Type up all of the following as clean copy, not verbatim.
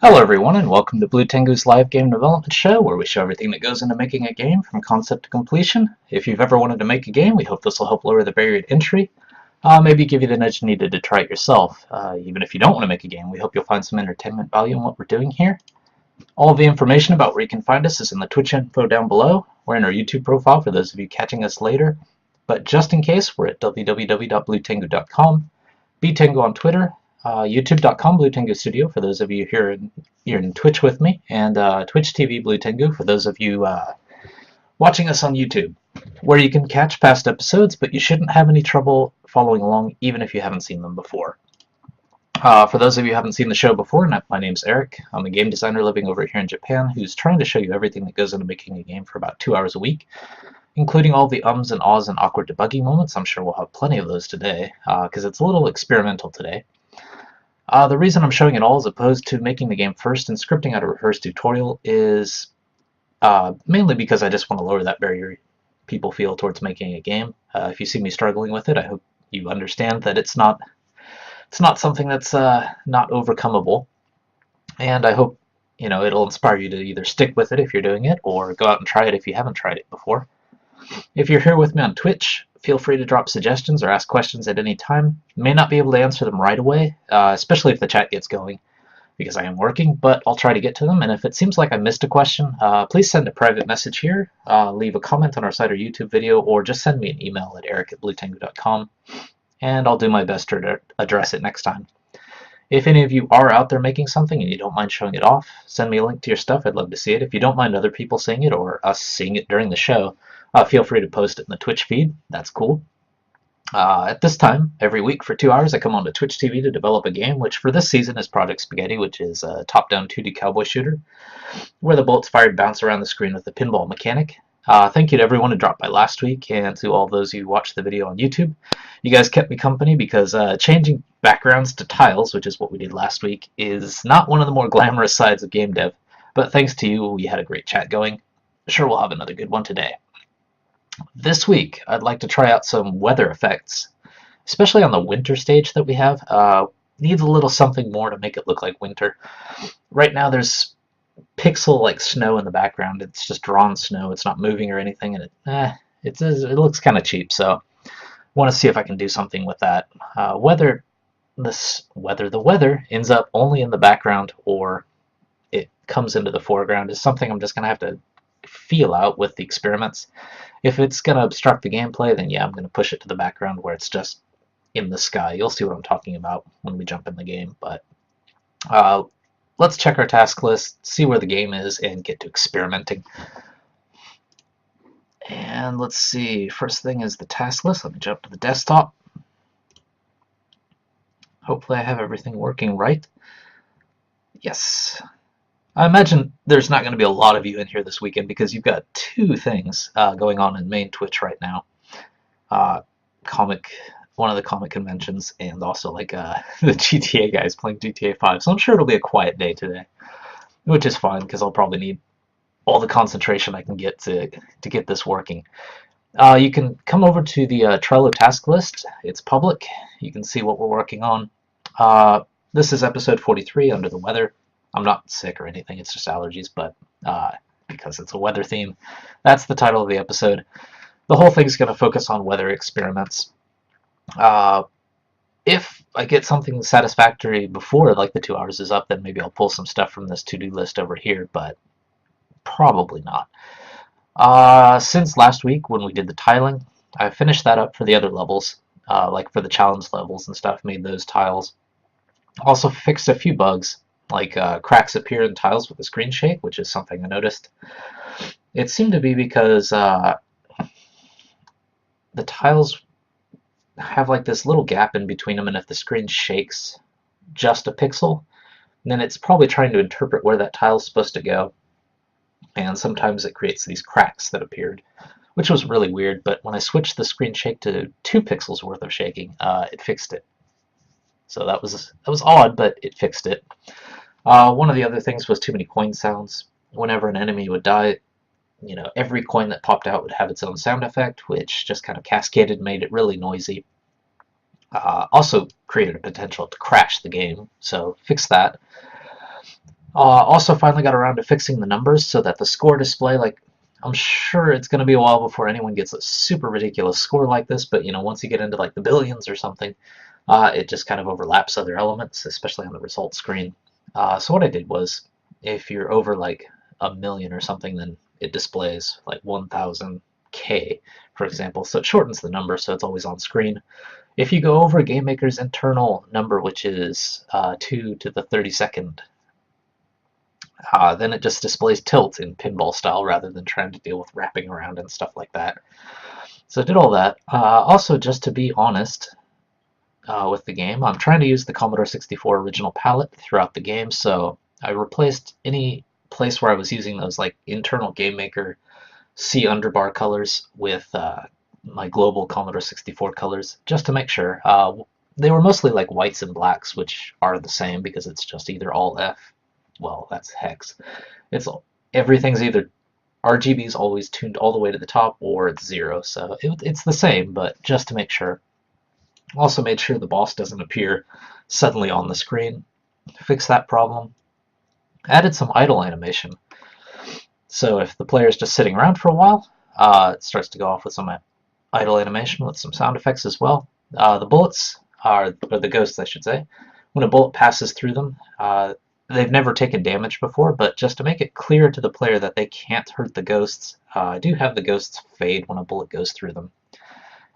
Hello everyone and welcome to Blue Tengu's live game development show where we show everything that goes into making a game from concept to completion. If you've ever wanted to make a game, we hope this will help lower the barrier to entry. Maybe give you the nudge needed to try it yourself. Even if you don't want to make a game, we hope you'll find some entertainment value in what we're doing here. All of the information about where you can find us is in the Twitch info down below. We're in our YouTube profile for those of you catching us later. But just in case, we're at www.bluetengu.com, btengu on Twitter, youtube.com Blue Tengu Studio for those of you here in Twitch with me, and Twitch TV Blue Tengu for those of you watching us on YouTube, where you can catch past episodes, but you shouldn't have any trouble following along even if you haven't seen them before. For those of you who haven't seen the show before, my name's Eric. I'm a game designer living over here in Japan who's trying to show you everything that goes into making a game for about 2 hours a week, including all the ums and ahs and awkward debugging moments. I'm sure we'll have plenty of those today, because it's a little experimental today. The reason I'm showing it all as opposed to making the game first and scripting out a rehearsed tutorial is mainly because I just want to lower that barrier people feel towards making a game. If you see me struggling with it, I hope you understand that it's not something that's not overcomable, and I hope it'll inspire you to either stick with it if you're doing it or go out and try it if you haven't tried it before. If you're here with me on Twitch, feel free to drop suggestions or ask questions at any time. May not be able to answer them right away, especially if the chat gets going, because I am working, but I'll try to get to them. And if it seems like I missed a question, please send a private message here, leave a comment on our site or YouTube video, or just send me an email at eric@bluetengu.com, and I'll do my best to address it next time. If any of you are out there making something and you don't mind showing it off, send me a link to your stuff. I'd love to see it. If you don't mind other people seeing it or us seeing it during the show, feel free to post it in the Twitch feed. That's cool. At this time, every week for 2 hours, I come onto Twitch TV to develop a game, which for this season is Project Spaghetti, which is a top-down 2D cowboy shooter, where the bullets fired bounce around the screen with a pinball mechanic. Thank you to everyone who dropped by last week, and to all those who watched the video on YouTube. You guys kept me company because changing backgrounds to tiles, which is what we did last week, is not one of the more glamorous sides of game dev, but thanks to you, we had a great chat going. Sure, we'll have another good one today. This week, I'd like to try out some weather effects, especially on the winter stage that we have. Needs a little something more to make it look like winter. Right now, there's pixel-like snow in the background. It's just drawn snow. It's not moving or anything, and it looks kind of cheap. So, want to see if I can do something with that. Whether the weather ends up only in the background or it comes into the foreground is something I'm just gonna have to feel out with the experiments. If it's going to obstruct the gameplay, then yeah, I'm going to push it to the background where it's just in the sky. You'll see what I'm talking about when we jump in the game. But let's check our task list, see where the game is, and get to experimenting. And let's see, first thing is the task list. Let me jump to the desktop. Hopefully I have everything working right. Yes. I imagine there's not going to be a lot of you in here this weekend because you've got two things going on in main Twitch right now. One of the comic conventions, and also like the GTA guys playing GTA 5. So I'm sure it'll be a quiet day today, which is fine because I'll probably need all the concentration I can get to get this working. You can come over to the Trello task list. It's public. You can see what we're working on. This is episode 43, Under the Weather. I'm not sick or anything, it's just allergies, but because it's a weather theme, that's the title of the episode. The whole thing's going to focus on weather experiments. If I get something satisfactory before like the 2 hours is up, then maybe I'll pull some stuff from this to-do list over here, but probably not. Since last week when we did the tiling, I finished that up for the other levels, like for the challenge levels and stuff, made those tiles. Also fixed a few bugs, like cracks appear in tiles with the screen shake, which is something I noticed. It seemed to be because the tiles have like this little gap in between them, and if the screen shakes just a pixel, then it's probably trying to interpret where that tile is supposed to go, and sometimes it creates these cracks that appeared, which was really weird. But when I switched the screen shake to 2 pixels worth of shaking, it fixed it. So that was odd, but it fixed it. One of the other things was too many coin sounds. Whenever an enemy would die, every coin that popped out would have its own sound effect, which just kind of cascaded, made it really noisy. Also created a potential to crash the game, so fix that. Also finally got around to fixing the numbers so that the score display, like, I'm sure it's going to be a while before anyone gets a super ridiculous score like this, but you know, once you get into like the billions or something, it just kind of overlaps other elements, especially on the results screen. So what I did was, if you're over like a million or something, then it displays like 1000K, for example. So it shortens the number, so it's always on screen. If you go over GameMaker's internal number, which is 2 to the 32nd, then it just displays tilt in pinball style rather than trying to deal with wrapping around and stuff like that. So I did all that. Also, just to be honest with the game, I'm trying to use the Commodore 64 original palette throughout the game, so I replaced any place where I was using those like internal GameMaker C underbar colors with my global Commodore 64 colors, just to make sure. They were mostly like whites and blacks, which are the same because it's just either all F, well, that's hex. It's everything's either RGB is always tuned all the way to the top or it's 0, so it's the same, but just to make sure. Also made sure the boss doesn't appear suddenly on the screen. Fix that problem. Added some idle animation. So if the player is just sitting around for a while, it starts to go off with some idle animation with some sound effects as well. The bullets or the ghosts, I should say. When a bullet passes through them, they've never taken damage before, but just to make it clear to the player that they can't hurt the ghosts, I do have the ghosts fade when a bullet goes through them.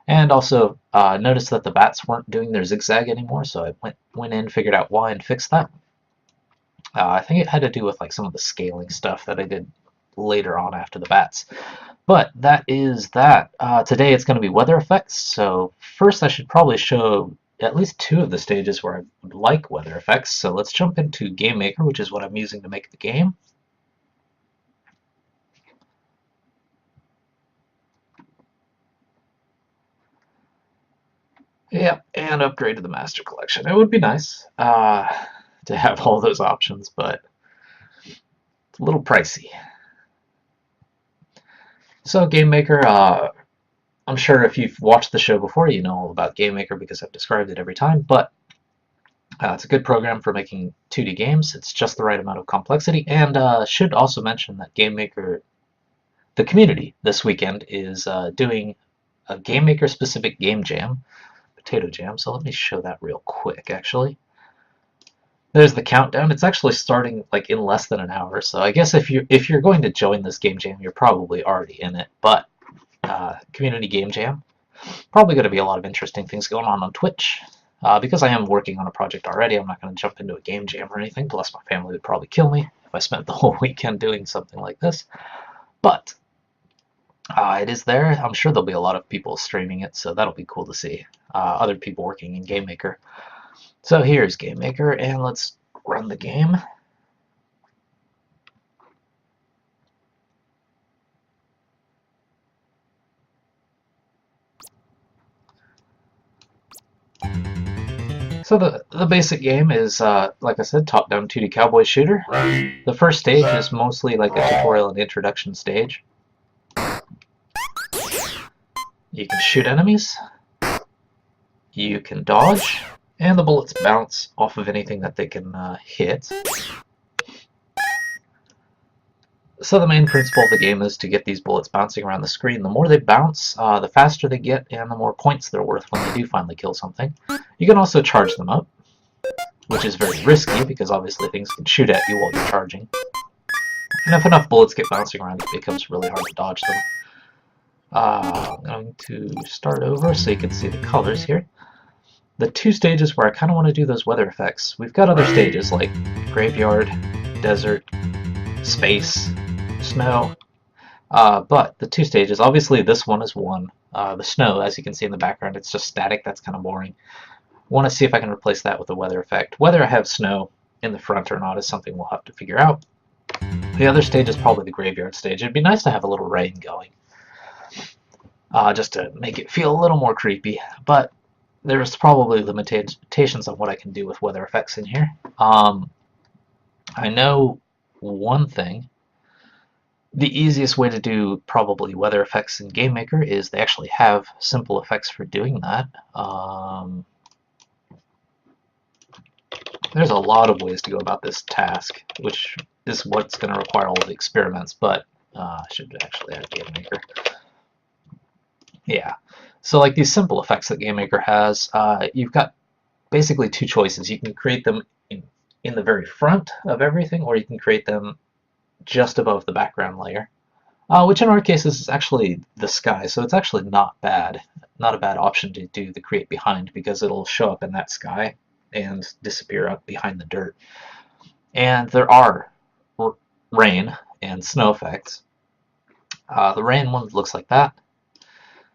And also noticed that the bats weren't doing their zigzag anymore, so I went in, figured out why, and fixed that. I think it had to do with like some of the scaling stuff that I did later on after the bats. But that is that. Today it's going to be weather effects, so first I should probably show at least 2 of the stages where I would like weather effects. So let's jump into GameMaker, which is what I'm using to make the game. Yep, and upgrade to the Master Collection. It would be nice to have all those options, but it's a little pricey. So GameMaker, I'm sure if you've watched the show before, you know all about GameMaker because I've described it every time, but it's a good program for making 2D games. It's just the right amount of complexity, and should also mention that GameMaker, the community this weekend, is doing a GameMaker specific game jam, Potato Jam. So let me show that real quick, actually. There's the countdown. It's actually starting like in less than an hour, so I guess if you're going to join this game jam, you're probably already in it. But community game jam, probably going to be a lot of interesting things going on Twitch. Because I am working on a project already, I'm not going to jump into a game jam or anything. Plus, my family would probably kill me if I spent the whole weekend doing something like this. But it is there. I'm sure there'll be a lot of people streaming it, so that'll be cool to see. Other people working in GameMaker. So here's GameMaker, and let's run the game. So the basic game is, like I said, top-down 2D cowboy shooter. The first stage is mostly like a tutorial and introduction stage. You can shoot enemies, you can dodge, and the bullets bounce off of anything that they can hit. So the main principle of the game is to get these bullets bouncing around the screen. The more they bounce, the faster they get, and the more points they're worth when they do finally kill something. You can also charge them up, which is very risky because obviously things can shoot at you while you're charging. And if enough bullets get bouncing around, it becomes really hard to dodge them. I'm going to start over so you can see the colors here. The 2 stages where I kind of want to do those weather effects, we've got other stages like graveyard, desert, space, snow, but the 2 stages, obviously this one is 1. The snow, as you can see in the background, it's just static, that's kind of boring. Want to see if I can replace that with a weather effect. Whether I have snow in the front or not is something we'll have to figure out. The other stage is probably the graveyard stage. It'd be nice to have a little rain going, just to make it feel a little more creepy, but there's probably limitations on what I can do with weather effects in here. I know one thing. The easiest way to do probably weather effects in GameMaker is they actually have simple effects for doing that. There's a lot of ways to go about this task, which is what's going to require all the experiments, but I should actually add GameMaker. Yeah. So like these simple effects that GameMaker has, you've got basically two choices. You can create them in the very front of everything, or you can create them just above the background layer, which in our case is actually the sky, so it's actually not bad. Not a bad option to do the create behind, because it'll show up in that sky and disappear up behind the dirt. And there are rain and snow effects. The rain one looks like that,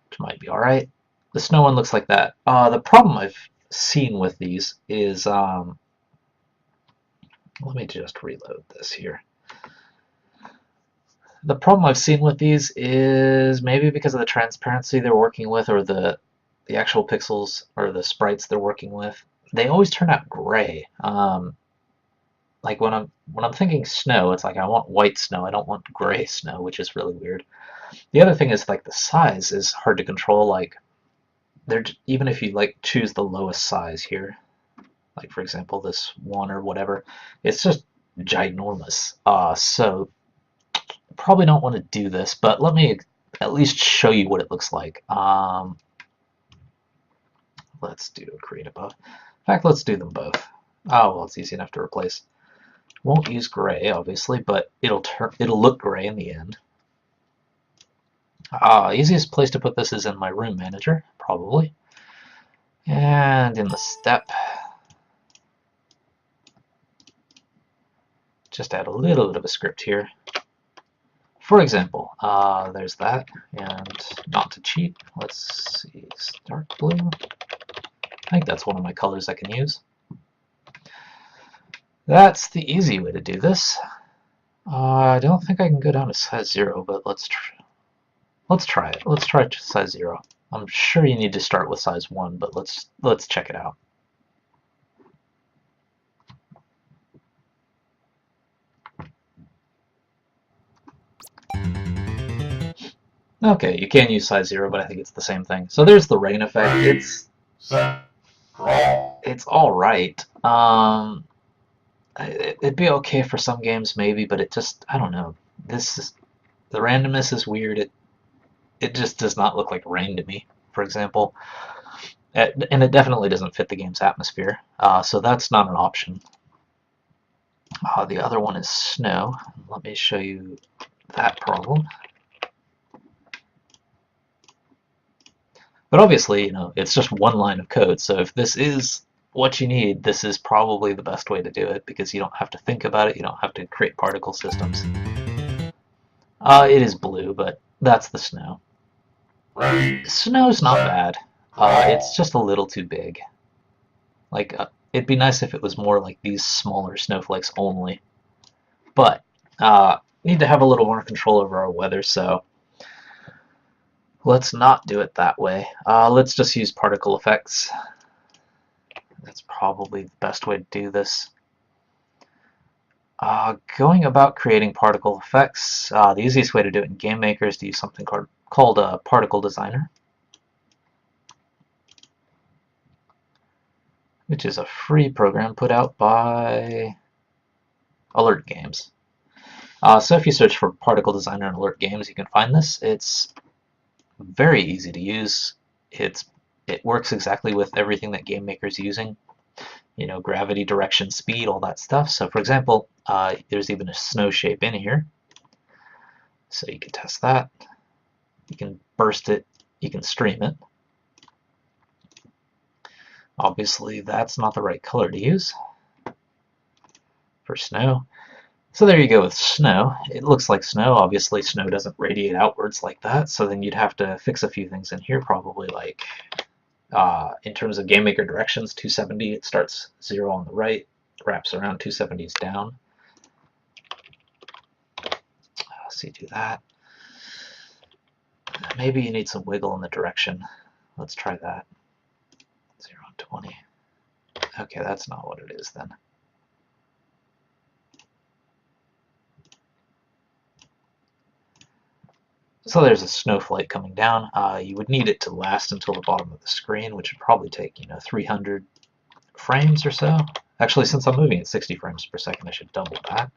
which might be alright. The snow one looks like that. The problem I've seen with these is, let me just reload this here. The problem I've seen with these is maybe because of the transparency they're working with, or the actual pixels or the sprites they're working with, they always turn out gray. Like when I'm thinking snow, it's like I want white snow, I don't want gray snow, which is really weird. The other thing is like the size is hard to control. Like even if you like choose the lowest size here, like for example this one or whatever, it's just ginormous. So probably don't want to do this, but let me at least show you what it looks like. Let's do a create above. In fact, let's do them both. Oh well, it's easy enough to replace. Won't use gray, obviously, but it'll look gray in the end. Easiest place to put this is in my room manager, probably. And in the step, just add a little bit of a script here. For example, there's that, and not to cheat, let's see, start blue. I think that's one of my colors I can use. That's the easy way to do this. I don't think I can go down to size 0, but let's try it. Let's try size 0. I'm sure you need to start with size 1, but let's check it out. Okay, you can use size 0, but I think it's the same thing. So there's the rain effect. It's all right. It'd be okay for some games maybe, but it just, I don't know. The randomness is weird. It just does not look like rain to me, for example. And it definitely doesn't fit the game's atmosphere, so that's not an option. The other one is snow. Let me show you that problem. But obviously, you know, it's just one line of code, so if this is what you need, this is probably the best way to do it, because you don't have to think about it, you don't have to create particle systems. It is blue, but that's the snow. Snow's not bad. It's just a little too big. Like, it'd be nice if it was more like these smaller snowflakes only. But, need to have a little more control over our weather, so let's not do it that way. Let's just use particle effects. That's probably the best way to do this. Going about creating particle effects, the easiest way to do it in GameMaker is to use something called a particle designer, which is a free program put out by Alert Games. So if you search for particle designer in Alert Games, you can find this. It's very easy to use. It works exactly with everything that GameMaker is using. You know, gravity, direction, speed, all that stuff. So for example, there's even a snow shape in here. So you can test that. You can burst it. You can stream it. Obviously, that's not the right color to use for snow. So there you go with snow. It looks like snow. Obviously, snow doesn't radiate outwards like that, so then you'd have to fix a few things in here, probably like, in terms of GameMaker directions, 270, it starts 0 on the right, wraps around 270s down. So you do that. Maybe you need some wiggle in the direction. Let's try that. 0 and 20. Okay, that's not what it is then. So there's a snowflake coming down. You would need it to last until the bottom of the screen, which would probably take, 300 frames or so. Actually, since I'm moving at 60 frames per second, I should double that.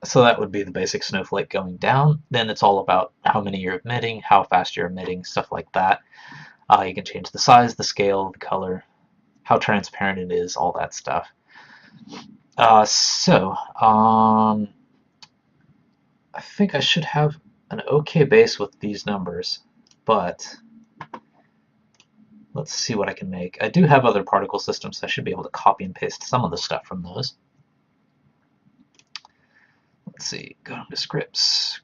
So that would be the basic snowflake going down. Then it's all about how many you're emitting, how fast you're emitting, stuff like that. You can change the size, the scale, the color, how transparent it is, all that stuff. I think I should have an okay base with these numbers, but let's see what I can make. I do have other particle systems, so I should be able to copy and paste some of the stuff from those. Let's see, go to scripts.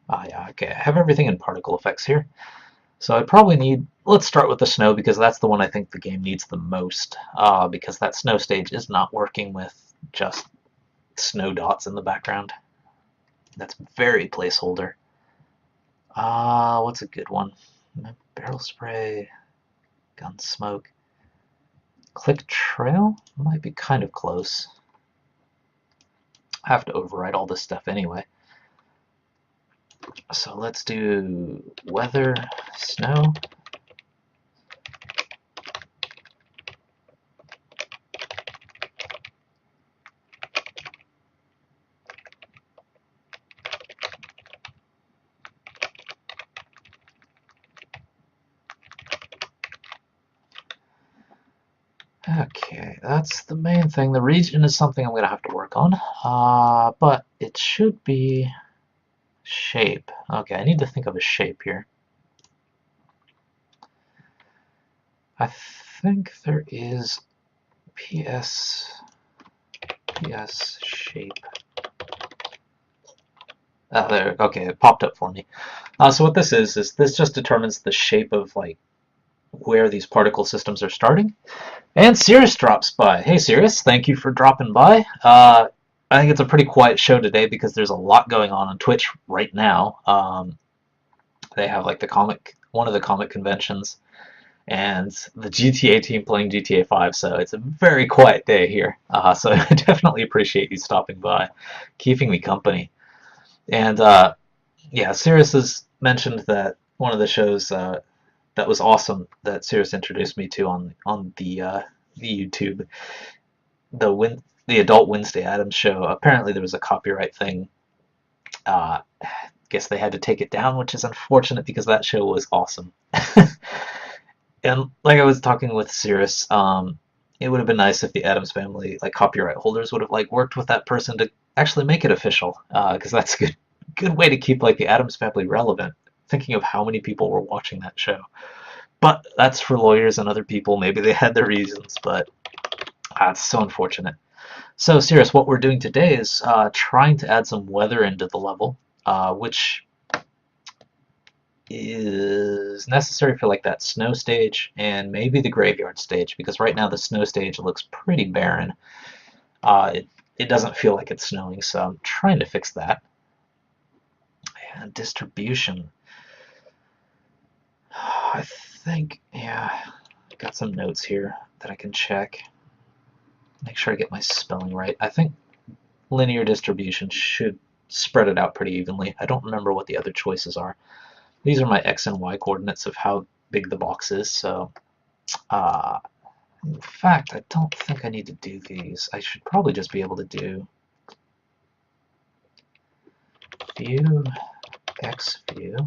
Yeah, okay, I have everything in particle effects here. So I probably need, let's start with the snow because that's the one I think the game needs the most, because that snow stage is not working with just snow dots in the background. That's very placeholder. What's a good one? Barrel spray, gun smoke. Click trail might be kind of close. I have to override all this stuff anyway. So let's do weather, snow. Okay, that's the main thing. The region is something I'm going to have to work on, but it should be shape. Okay, I need to think of a shape here. I think there is PS shape. Oh, there. Okay, it popped up for me. So what this is this just determines the shape of like where these particle systems are starting. And Cirrus drops by. Hey Cirrus, thank you for dropping by. I think it's a pretty quiet show today because there's a lot going on Twitch right now. They have like one of the comic conventions, and the GTA team playing GTA 5, so it's a very quiet day here. So I definitely appreciate you stopping by, keeping me company. And yeah, Cirrus has mentioned that one of the shows that was awesome that Cirrus introduced me to on the YouTube, the Adult Wednesday Addams show. Apparently there was a copyright thing. Guess they had to take it down, which is unfortunate because that show was awesome. And like I was talking with Cirrus, it would have been nice if the Addams Family like copyright holders would have like worked with that person to actually make it official, because that's a good way to keep like the Addams Family relevant. Thinking of how many people were watching that show. But that's for lawyers and other people. Maybe they had their reasons, but it's so unfortunate. So, Cirrus, what we're doing today is trying to add some weather into the level, which is necessary for like that snow stage and maybe the graveyard stage, because right now the snow stage looks pretty barren. It doesn't feel like it's snowing, so I'm trying to fix that. And distribution. I think, yeah, I got some notes here that I can check. Make sure I get my spelling right. I think linear distribution should spread it out pretty evenly. I don't remember what the other choices are. These are my X and Y coordinates of how big the box is, so in fact, I don't think I need to do these. I should probably just be able to do view, X view,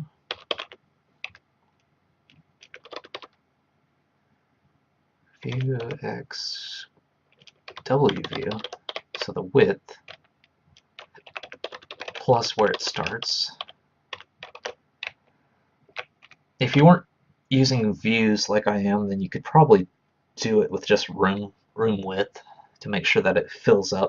view X, W view, so the width plus where it starts. If you weren't using views like I am, then you could probably do it with just room width to make sure that it fills it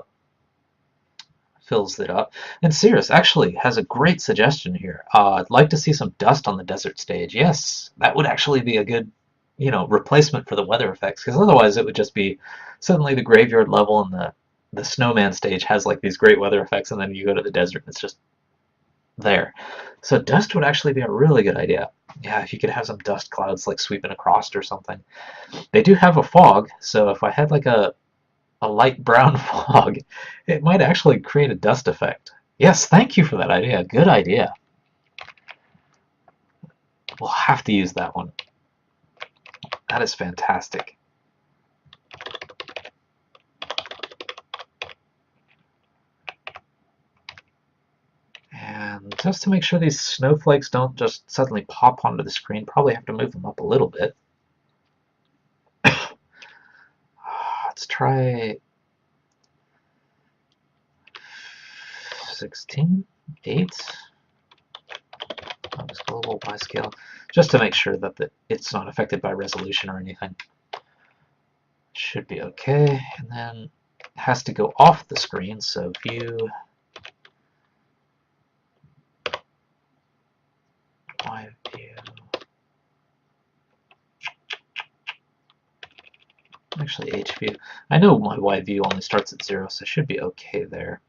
up. And Cirrus actually has a great suggestion here. I'd like to see some dust on the desert stage. Yes, that would actually be a good, replacement for the weather effects, because otherwise it would just be suddenly the graveyard level and the snowman stage has like these great weather effects, and then you go to the desert and it's just there. So dust would actually be a really good idea. Yeah, if you could have some dust clouds like sweeping across or something. They do have a fog, so if I had like a light brown fog, it might actually create a dust effect. Yes, thank you for that idea. Good idea. We'll have to use that one. That is fantastic. And just to make sure these snowflakes don't just suddenly pop onto the screen, probably have to move them up a little bit. Let's try 16, 8. Just global by scale, just to make sure that it's not affected by resolution or anything. Should be okay. And then it has to go off the screen, so view, wide view. Actually, H view. I know my wide view only starts at 0, so it should be okay there.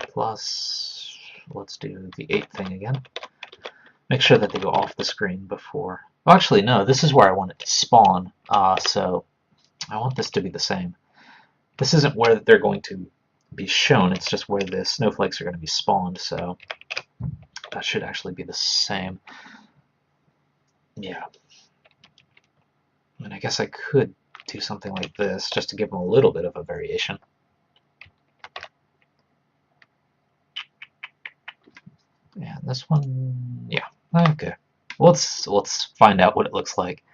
Plus, let's do the 8 thing again. Make sure that they go off the screen before. Well, actually, no, this is where I want it to spawn, so I want this to be the same. This isn't where they're going to be shown, it's just where the snowflakes are going to be spawned, so that should actually be the same. Yeah. And I guess I could do something like this, just to give them a little bit of a variation. And this one, yeah, okay. Let's find out what it looks like.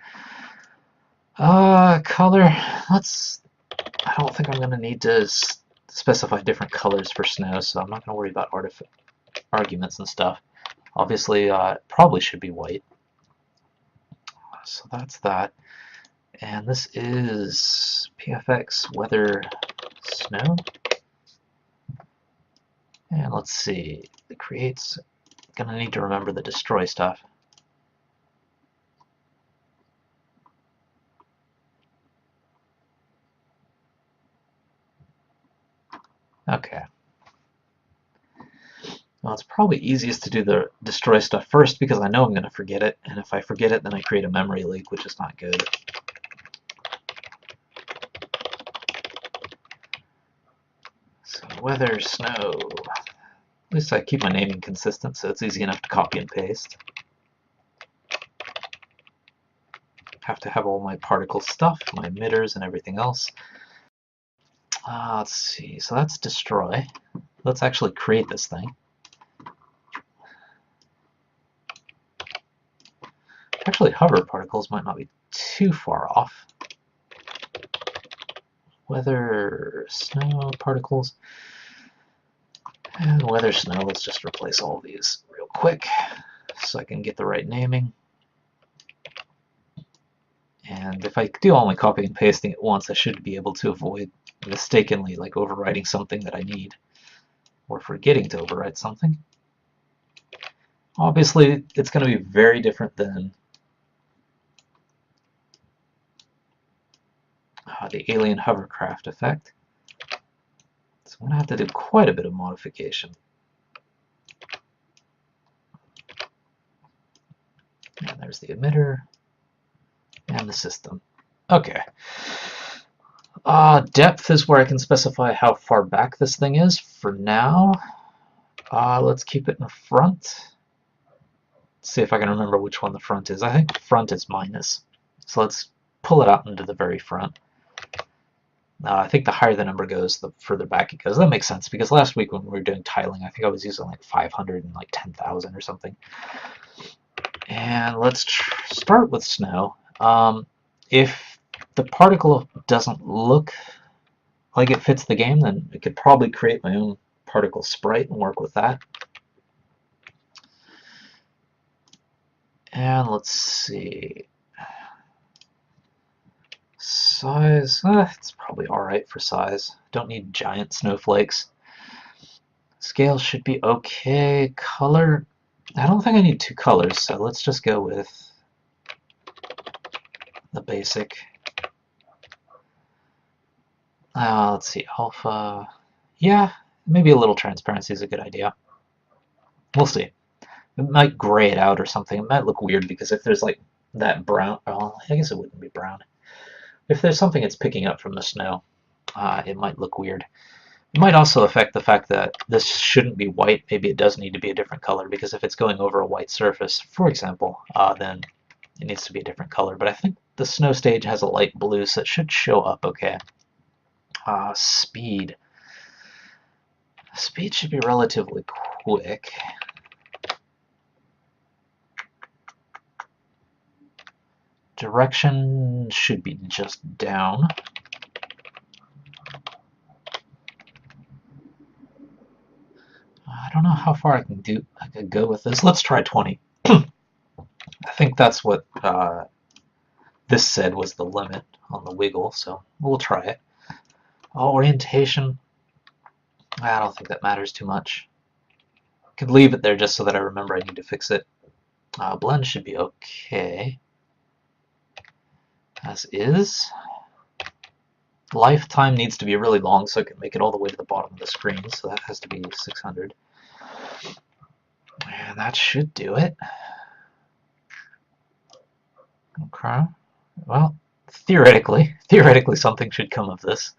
Color. I don't think I'm going to need to specify different colors for snow, so I'm not going to worry about arguments and stuff. Obviously, it probably should be white. So that's that. And this is PFX weather snow. And let's see, it creates. Gonna need to remember the destroy stuff. Okay. Well, it's probably easiest to do the destroy stuff first because I know I'm going to forget it, and if I forget it, then I create a memory leak, which is not good. So weather, snow. At least I keep my naming consistent, so it's easy enough to copy and paste. Have to have all my particle stuff, my emitters, and everything else. Let's see, so that's destroy. Let's actually create this thing. Actually, hover particles might not be too far off. Weather, snow particles, and weather, snow. Let's just replace all these real quick so I can get the right naming. And if I do all my copying and pasting at once, I should be able to avoid mistakenly like overwriting something that I need or forgetting to overwrite something. Obviously, it's going to be very different than the alien hovercraft effect. So I'm going to have to do quite a bit of modification. And there's the emitter and the system. Okay. Depth is where I can specify how far back this thing is. For now, let's keep it in the front. Let's see if I can remember which one the front is. I think front is minus. So let's pull it out into the very front. I think the higher the number goes, the further back it goes. That makes sense, because last week when we were doing tiling, I think I was using like 500 and like 10,000 or something. And let's start with snow. If the particle doesn't look like it fits the game, then I could probably create my own particle sprite and work with that. And let's see. Size, it's probably alright for size. Don't need giant snowflakes. Scale should be okay. Color, I don't think I need 2 colors, so let's just go with the basic. Let's see, alpha. Yeah, maybe a little transparency is a good idea. We'll see. It might gray it out or something. It might look weird because if there's like that brown, well, I guess it wouldn't be brown. If there's something it's picking up from the snow, it might look weird. It might also affect the fact that this shouldn't be white. Maybe it does need to be a different color, because if it's going over a white surface, for example, then it needs to be a different color. But I think the snow stage has a light blue, so it should show up okay. Speed. Speed should be relatively quick. Direction should be just down. I don't know how far I could go with this. Let's try 20. I think that's what this said was the limit on the wiggle, so we'll try it. Orientation, I don't think that matters too much. Could leave it there just so that I remember I need to fix it. Blend should be okay, as is. Lifetime needs to be really long so I can make it all the way to the bottom of the screen, so that has to be 600. And that should do it. Okay. Well, theoretically something should come of this.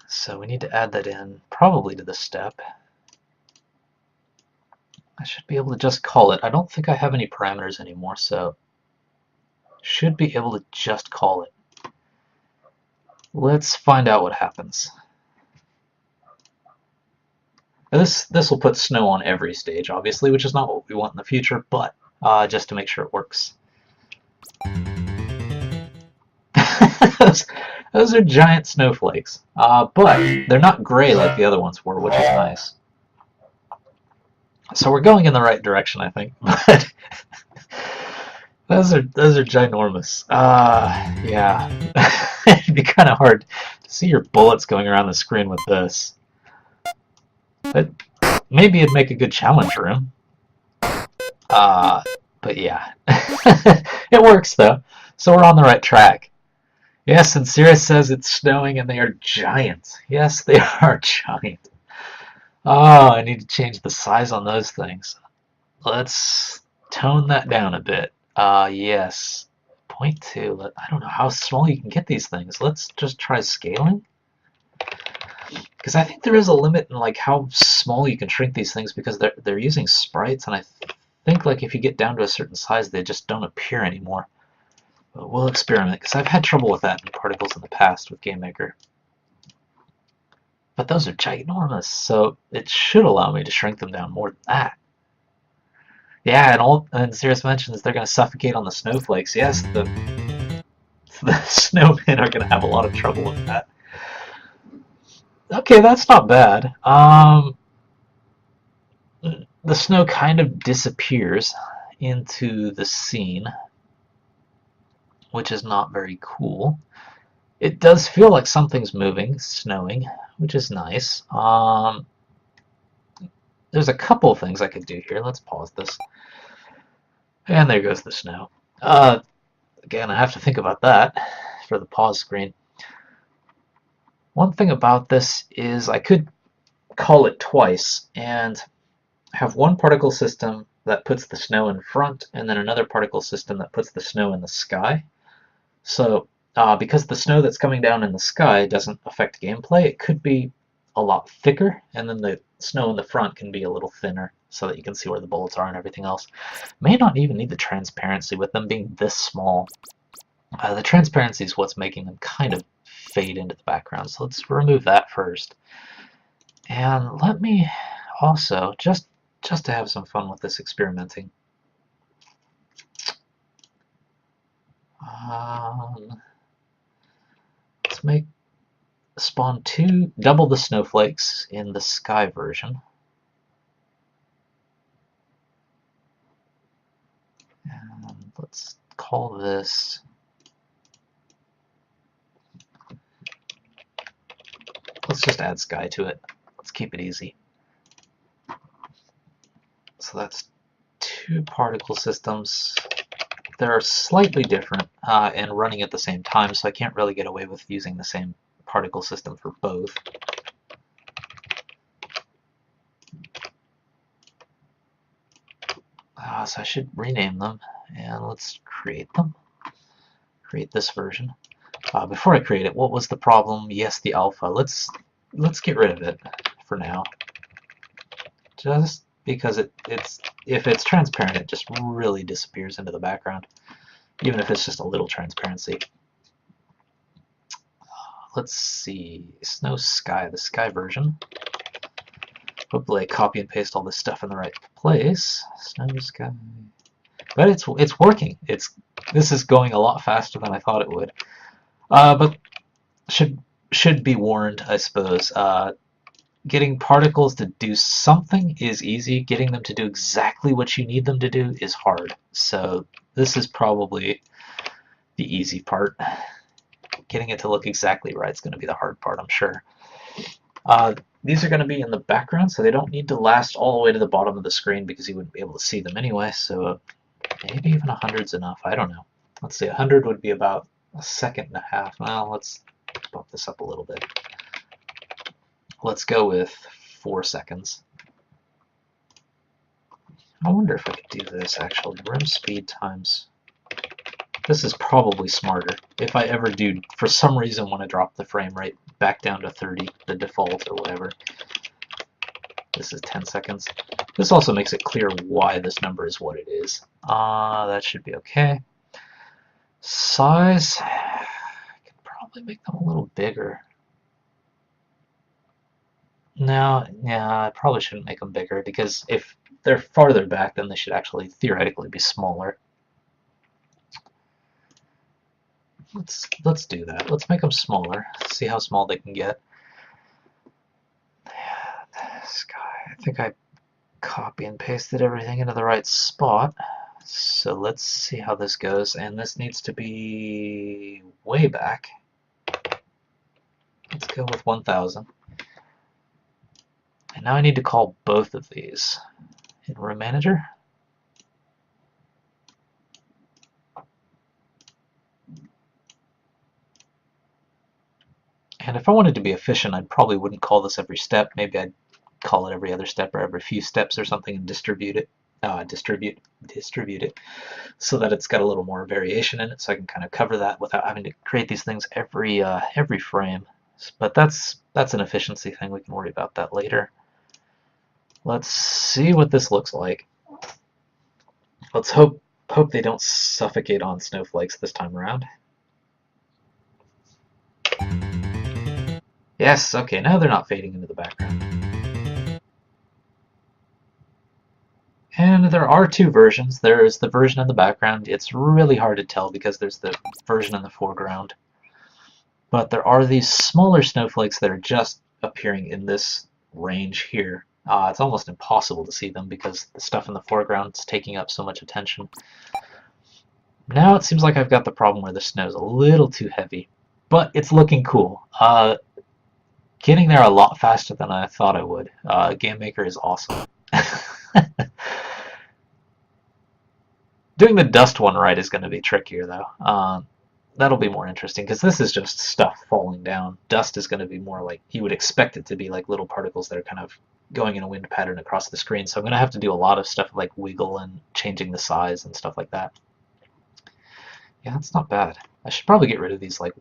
So we need to add that in, probably to the step. I should be able to just call it. I don't think I have any parameters anymore, so should be able to just call it. Let's find out what happens. This will put snow on every stage, obviously, which is not what we want in the future, but just to make sure it works. Those are giant snowflakes, but they're not gray like the other ones were, which is nice. So we're going in the right direction, I think. But those are ginormous. Yeah, it'd be kind of hard to see your bullets going around the screen with this. But maybe it'd make a good challenge room. But yeah, it works though. So we're on the right track. Yes, and Sirius says it's snowing and they are giant. Yes, they are giant. Oh, I need to change the size on those things. Let's tone that down a bit. Yes, 0.2. I don't know how small you can get these things. Let's just try scaling. Because I think there is a limit in like how small you can shrink these things, because they're using sprites, and I think like if you get down to a certain size, they just don't appear anymore. But we'll experiment, because I've had trouble with that in particles in the past with GameMaker. But those are ginormous, so it should allow me to shrink them down more than that. Yeah, and Sirius mentions they're going to suffocate on the snowflakes. Yes, the snowmen are going to have a lot of trouble with that. Okay, that's not bad. The snow kind of disappears into the scene, which is not very cool. It does feel like something's moving, snowing, which is nice. There's a couple of things I could do here. Let's pause this. And there goes the snow. Again, I have to think about that for the pause screen. One thing about this is I could call it twice and have one particle system that puts the snow in front, and then another particle system that puts the snow in the sky. So because the snow that's coming down in the sky doesn't affect gameplay, it could be a lot thicker, and then the snow in the front can be a little thinner so that you can see where the bullets are and everything else. May not even need the transparency with them being this small. The transparency is what's making them kind of fade into the background, so let's remove that first. And let me also, just to have some fun with this experimenting, let's spawn double the snowflakes in the sky version. And let's call this let's just add sky to it. Let's keep it easy. So that's two particle systems. They're slightly different and running at the same time, so I can't really get away with using the same particle system for both. So I should rename them, and let's create them. Create this version. Before I create it, what was the problem? Yes, the alpha. Let's let's get rid of it for now. Just because if it's transparent, it just really disappears into the background, even if it's just a little transparency. Let's see, Snow Sky, the Sky version. Hopefully I copy and paste all this stuff in the right place. Snow Sky. But it's working. This is going a lot faster than I thought it would. But should be warned, I suppose. Getting particles to do something is easy. Getting them to do exactly what you need them to do is hard. So this is probably the easy part. Getting it to look exactly right is going to be the hard part, I'm sure. These are going to be in the background, so they don't need to last all the way to the bottom of the screen because you wouldn't be able to see them anyway. So maybe even 100's enough. I don't know. Let's see, 100 would be about a second and a half. Well, let's bump this up a little bit. Let's go with 4 seconds. I wonder if I could do this actually. Room speed times. This is probably smarter. If I ever do, for some reason, want to drop the frame rate back down to 30, the default or whatever. This is 10 seconds. This also makes it clear why this number is what it is. That should be okay. Size, I could probably make them a little bigger. No, yeah, I probably shouldn't make them bigger because if they're farther back, then they should actually theoretically be smaller. Let's do that. Let's make them smaller. See how small they can get. Sky. I think I copy and pasted everything into the right spot. So let's see how this goes. And this needs to be way back. Let's go with 1000. And now I need to call both of these in Room Manager. And if I wanted to be efficient, I probably wouldn't call this every step. Maybe I'd call it every other step or every few steps or something and distribute it so that it's got a little more variation in it, so I can kind of cover that without having to create these things every frame. But that's an efficiency thing. We can worry about that later. Let's see what this looks like. Let's hope they don't suffocate on snowflakes this time around. Yes, okay, now they're not fading into the background. And there are two versions. There's the version in the background. It's really hard to tell because there's the version in the foreground. But there are these smaller snowflakes that are just appearing in this range here. It's almost impossible to see them because the stuff in the foreground is taking up so much attention. Now it seems like I've got the problem where the snow's a little too heavy, but it's looking cool. Getting there a lot faster than I thought I would. GameMaker is awesome. Doing the dust one right is going to be trickier, though. That'll be more interesting, because this is just stuff falling down. Dust is going to be more like, you would expect it to be like little particles that are kind of going in a wind pattern across the screen. So I'm going to have to do a lot of stuff like wiggle and changing the size and stuff like that. Yeah, that's not bad. I should probably get rid of these like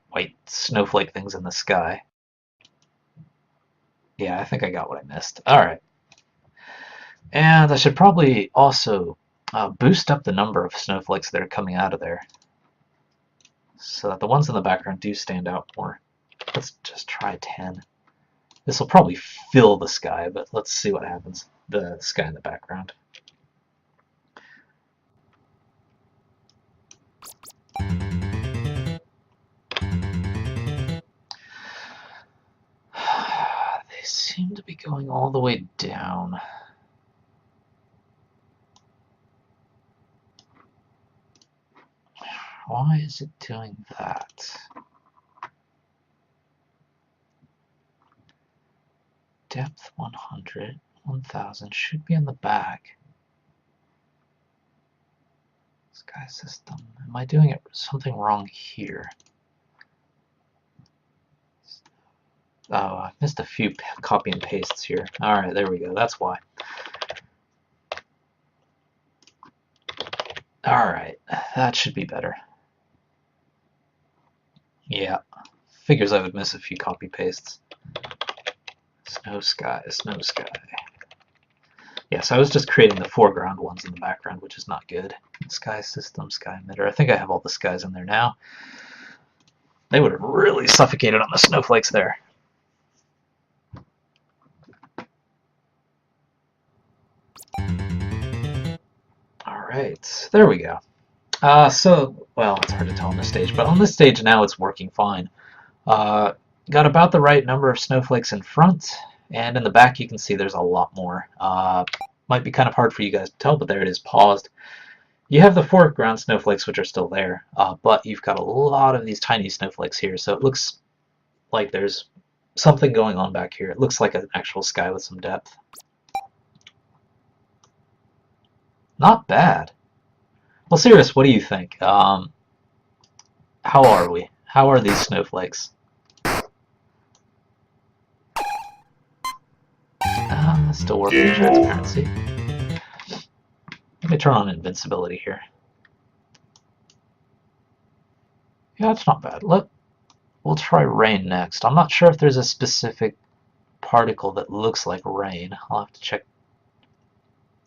white snowflake things in the sky. Yeah, I think I got what I missed. Alright. And I should probably also boost up the number of snowflakes that are coming out of there, so that the ones in the background do stand out more. Let's just try 10. This will probably fill the sky, but let's see what happens. The sky in the background. They seem to be going all the way down. Why is it doing that? Depth 100, 1000 should be in the back. Sky system. Am I doing something wrong here? Oh, I missed a few copy and pastes here. Alright, there we go. That's why. Alright, that should be better. Yeah, figures I would miss a few copy pastes. Snow sky, snow sky. Yeah, so I was just creating the foreground ones in the background, which is not good. Sky system, sky emitter. I think I have all the skies in there now. They would have really suffocated on the snowflakes there. Alright, there we go. Well, it's hard to tell on this stage, but on this stage now it's working fine. Got about the right number of snowflakes in front, and in the back you can see there's a lot more. Might be kind of hard for you guys to tell, but there it is paused. You have the foreground snowflakes, which are still there, but you've got a lot of these tiny snowflakes here, so it looks like there's something going on back here. It looks like an actual sky with some depth. Not bad. Well, Sirius, what do you think? How are we? How are these snowflakes? Still working in transparency. Let me turn on invincibility here. Yeah, it's not bad. We'll try rain next. I'm not sure if there's a specific particle that looks like rain. I'll have to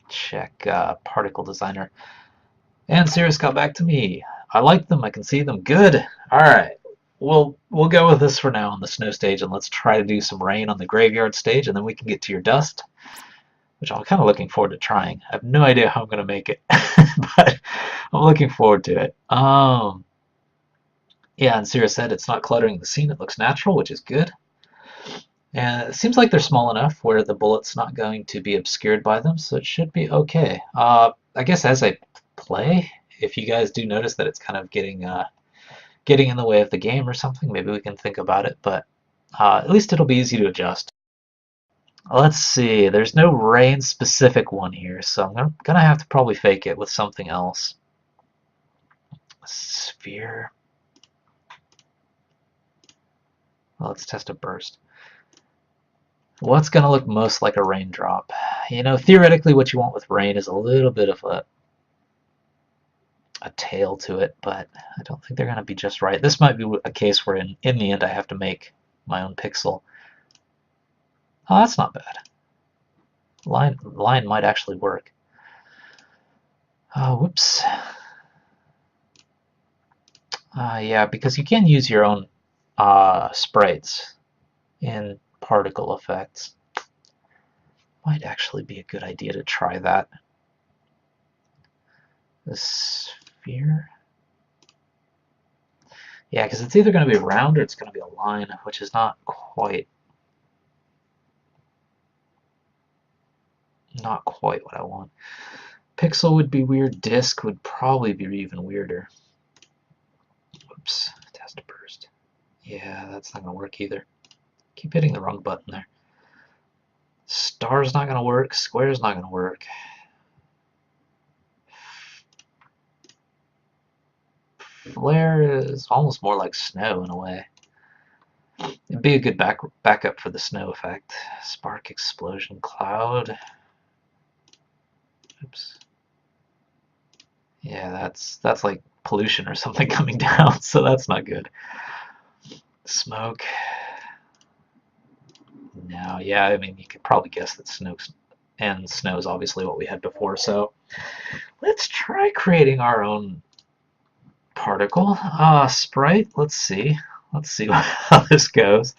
check particle designer. And Sirius got back to me. I like them. I can see them. Good. All right. We'll go with this for now on the snow stage, and let's try to do some rain on the graveyard stage, and then we can get to your dust, which I'm kind of looking forward to trying. I have no idea how I'm going to make it, but I'm looking forward to it. Yeah, and Sirius said it's not cluttering the scene. It looks natural, which is good. And it seems like they're small enough where the bullet's not going to be obscured by them, so it should be okay. I guess as I play, if you guys do notice that it's kind of getting in the way of the game or something, maybe we can think about it, but at least it'll be easy to adjust. Let's see, there's no rain specific one here, so I'm gonna have to probably fake it with something else. Sphere. Well, let's test a burst. What's gonna look most like a raindrop? You know, theoretically what you want with rain is a little bit of a tail to it, but I don't think they're going to be just right. This might be a case where in the end I have to make my own pixel. Oh, that's not bad. Line might actually work. Oh, whoops. Yeah, because you can use your own sprites in particle effects. Might actually be a good idea to try that. The sphere. Yeah, because it's either going to be a round or it's going to be a line, which is not quite what I want. Pixel would be weird. Disk would probably be even weirder. Oops, test burst. Yeah, that's not going to work either. Keep hitting the wrong button there. Star's not going to work. Square's not going to work. Flare is almost more like snow in a way. It'd be a good backup for the snow effect. Spark explosion cloud. Oops. Yeah, that's like pollution or something coming down, so that's not good. Smoke. No, yeah, I mean you could probably guess that snow is obviously what we had before, so let's try creating our own particle. Sprite, let's see how this goes.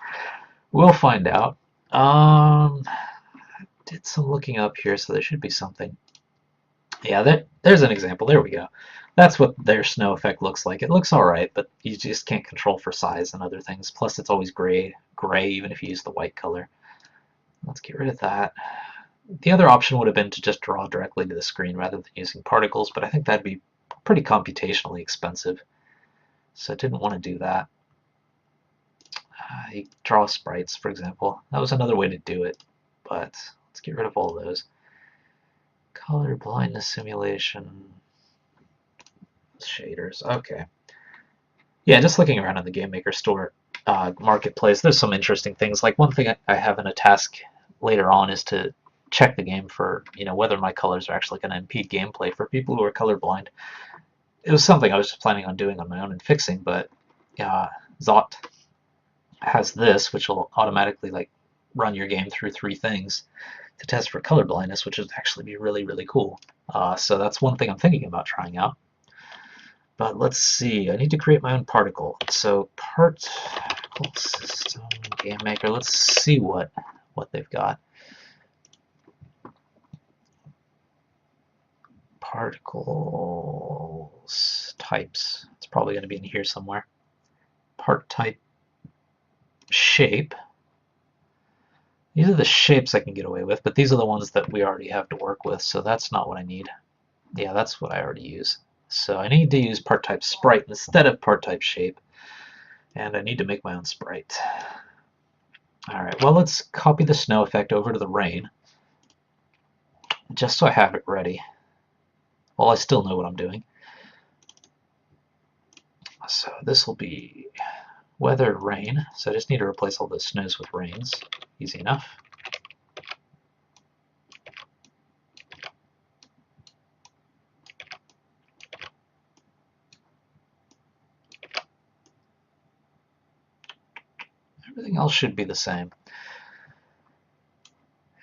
We'll find out. Did some looking up here, so there should be something. Yeah, there's an example. There we go. That's what their snow effect looks like. It looks alright, but you just can't control for size and other things. Plus, it's always gray even if you use the white color. Let's get rid of that. The other option would have been to just draw directly to the screen rather than using particles, but I think that'd be pretty computationally expensive, so I didn't want to do that. You draw sprites, for example. That was another way to do it, but let's get rid of all those. Color blindness simulation. Shaders, okay. Yeah, just looking around in the GameMaker Store marketplace, there's some interesting things. Like one thing I have in a task later on is to check the game for whether my colors are actually going to impede gameplay for people who are colorblind. It was something I was just planning on doing on my own and fixing, but Zot has this, which will automatically run your game through 3 things to test for color blindness, which would actually be really, really cool. So that's one thing I'm thinking about trying out. But let's see, I need to create my own particle. So particle system, GameMaker, let's see what they've got. Particles types. It's probably going to be in here somewhere. Part type shape. These are the shapes I can get away with, but these are the ones that we already have to work with, so that's not what I need. Yeah, that's what I already use. So I need to use part type sprite instead of part type shape, and I need to make my own sprite. Alright, well, let's copy the snow effect over to the rain, just so I have it ready. Well, I still know what I'm doing. So this will be weather, rain. So I just need to replace all those snows with rains. Easy enough. Everything else should be the same.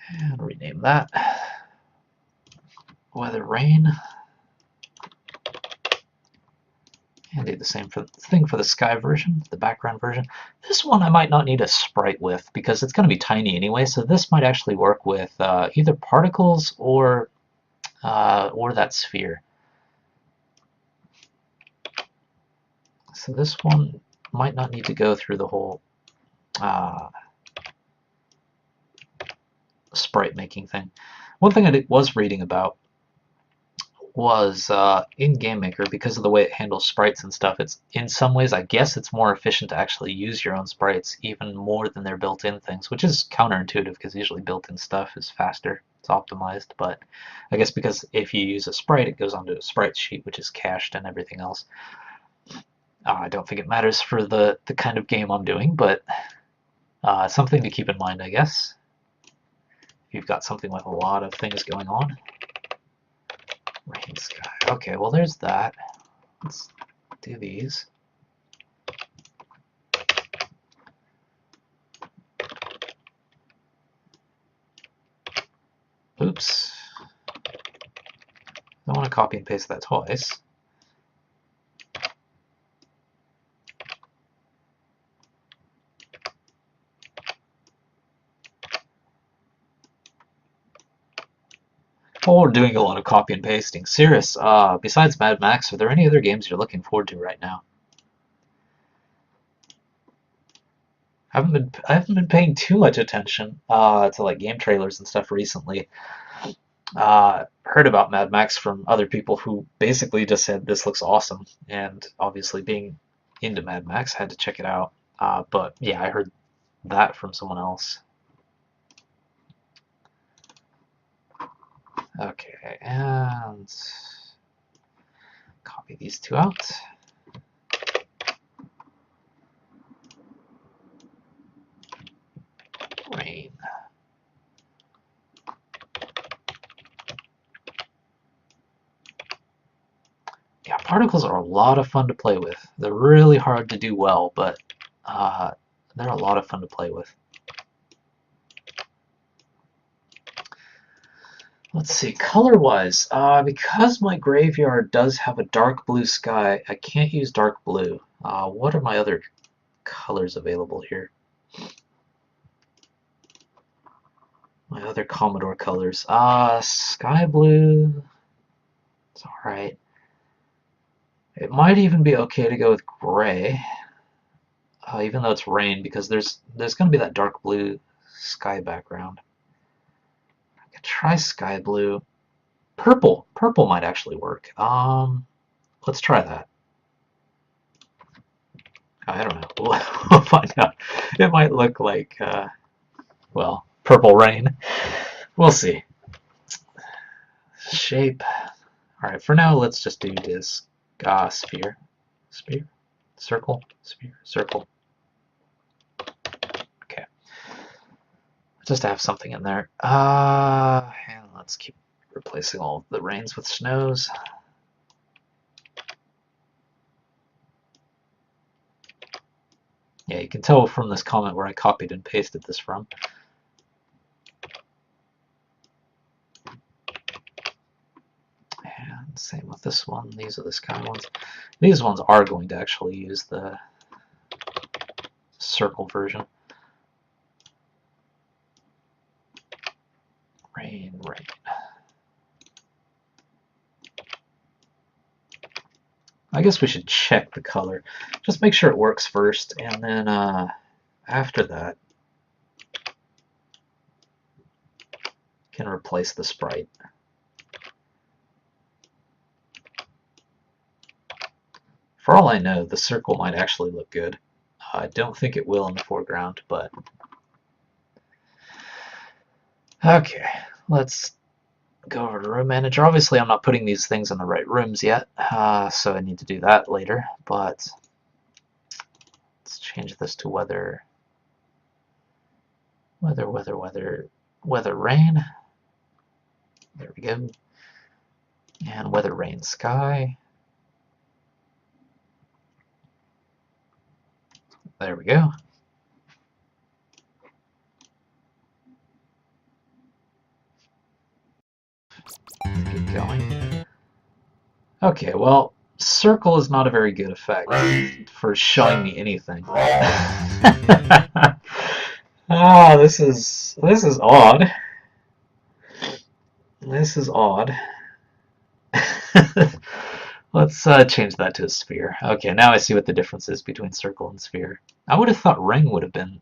And rename that. Weather, rain. And do the same thing for the sky version, the background version. This one I might not need a sprite with because it's going to be tiny anyway, so this might actually work with either particles or that sphere. So this one might not need to go through the whole sprite making thing. One thing I was reading about was in GameMaker, because of the way it handles sprites and stuff, it's in some ways, I guess it's more efficient to actually use your own sprites even more than their built-in things, which is counterintuitive because usually built-in stuff is faster, it's optimized, but I guess because if you use a sprite, it goes onto a sprite sheet, which is cached and everything else. I don't think it matters for the kind of game I'm doing, but something to keep in mind, I guess. If you've got something with a lot of things going on. Rain sky. Okay, well there's that. Let's do these. Oops. I want to copy and paste that twice. Oh, we're doing a lot of copy and pasting. Serious. Besides Mad Max, are there any other games you're looking forward to right now? I haven't been paying too much attention to like game trailers and stuff recently. Heard about Mad Max from other people who basically just said this looks awesome, and obviously being into Mad Max, I had to check it out. But yeah, I heard that from someone else. Okay, and copy these two out. Rain. Yeah, particles are a lot of fun to play with. They're really hard to do well, but they're a lot of fun to play with. Let's see, color-wise, because my graveyard does have a dark blue sky, I can't use dark blue. What are my other colors available here? My other Commodore colors. Sky blue. It's alright. It might even be okay to go with gray, even though it's rain, because there's going to be that dark blue sky background. I could try sky blue. Purple. Purple might actually work. Let's try that. I don't know. We'll find out. It might look like, well, purple rain. We'll see. Shape. Alright, for now, let's just do this sphere. Sphere? Circle? Sphere? Circle. Okay. Just to have something in there. And let's keep replacing all of the rains with snows. Yeah, you can tell from this comment where I copied and pasted this from. Same with this one. These are the sky ones. These ones are going to actually use the circle version. Rain, rain. I guess we should check the color. Just make sure it works first, and then after that, can replace the sprite. For all I know, the circle might actually look good. I don't think it will in the foreground, but... Okay, let's go over to Room Manager. Obviously, I'm not putting these things in the right rooms yet, so I need to do that later, but let's change this to weather, rain. There we go. And weather, rain, sky. There we go. Let's keep going. Okay, well, circle is not a very good effect for showing me anything. Ah, this is odd. This is odd. Let's change that to a sphere. Okay, now I see what the difference is between circle and sphere. I would have thought ring would have been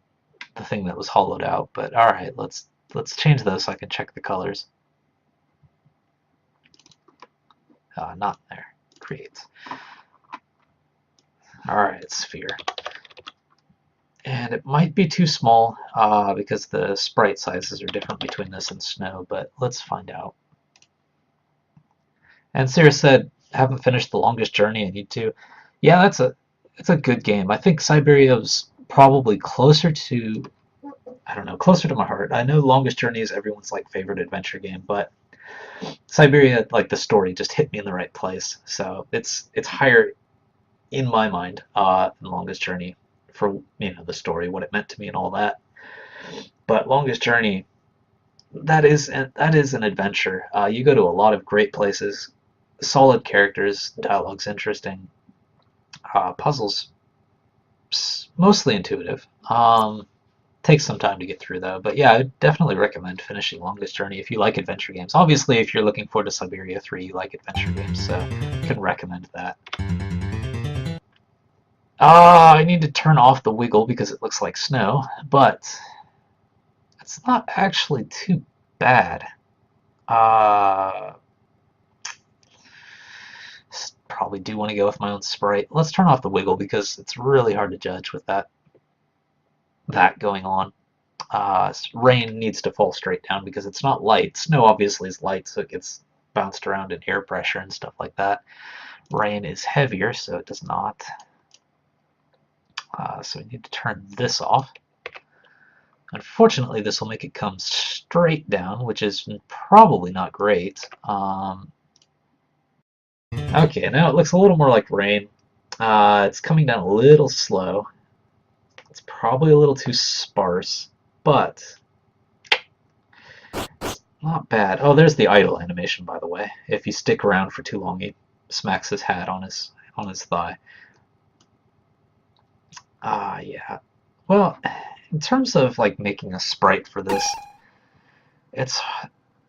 the thing that was hollowed out, but all right, let's change those so I can check the colors. Not there. Create. All right, sphere. And it might be too small because the sprite sizes are different between this and snow, but let's find out. And Sarah said, haven't finished The Longest Journey, I need to. Yeah, it's a good game. I think Siberia's probably closer to, I don't know, closer to my heart. I know Longest Journey is everyone's like favorite adventure game, but Siberia, like the story, just hit me in the right place. So it's higher in my mind than Longest Journey for the story, what it meant to me, and all that. But Longest Journey, that is an adventure. You go to a lot of great places, solid characters, dialogue's interesting, puzzles mostly intuitive. Takes some time to get through though, but yeah, I definitely recommend finishing Longest Journey if you like adventure games. Obviously, if you're looking forward to Siberia 3, you like adventure games, so I can recommend that. I need to turn off the wiggle because it looks like snow, but it's not actually too bad. Probably do want to go with my own sprite. Let's turn off the wiggle because it's really hard to judge with that going on. Rain needs to fall straight down because it's not light. Snow obviously is light, so it gets bounced around in air pressure and stuff like that. Rain is heavier, so it does not. So we need to turn this off. Unfortunately, this will make it come straight down, which is probably not great. Okay, now it looks a little more like rain. It's coming down a little slow. It's probably a little too sparse, but it's not bad. Oh, there's the idle animation, by the way. If you stick around for too long, he smacks his hat on his thigh. Yeah. Well, in terms of like making a sprite for this, it's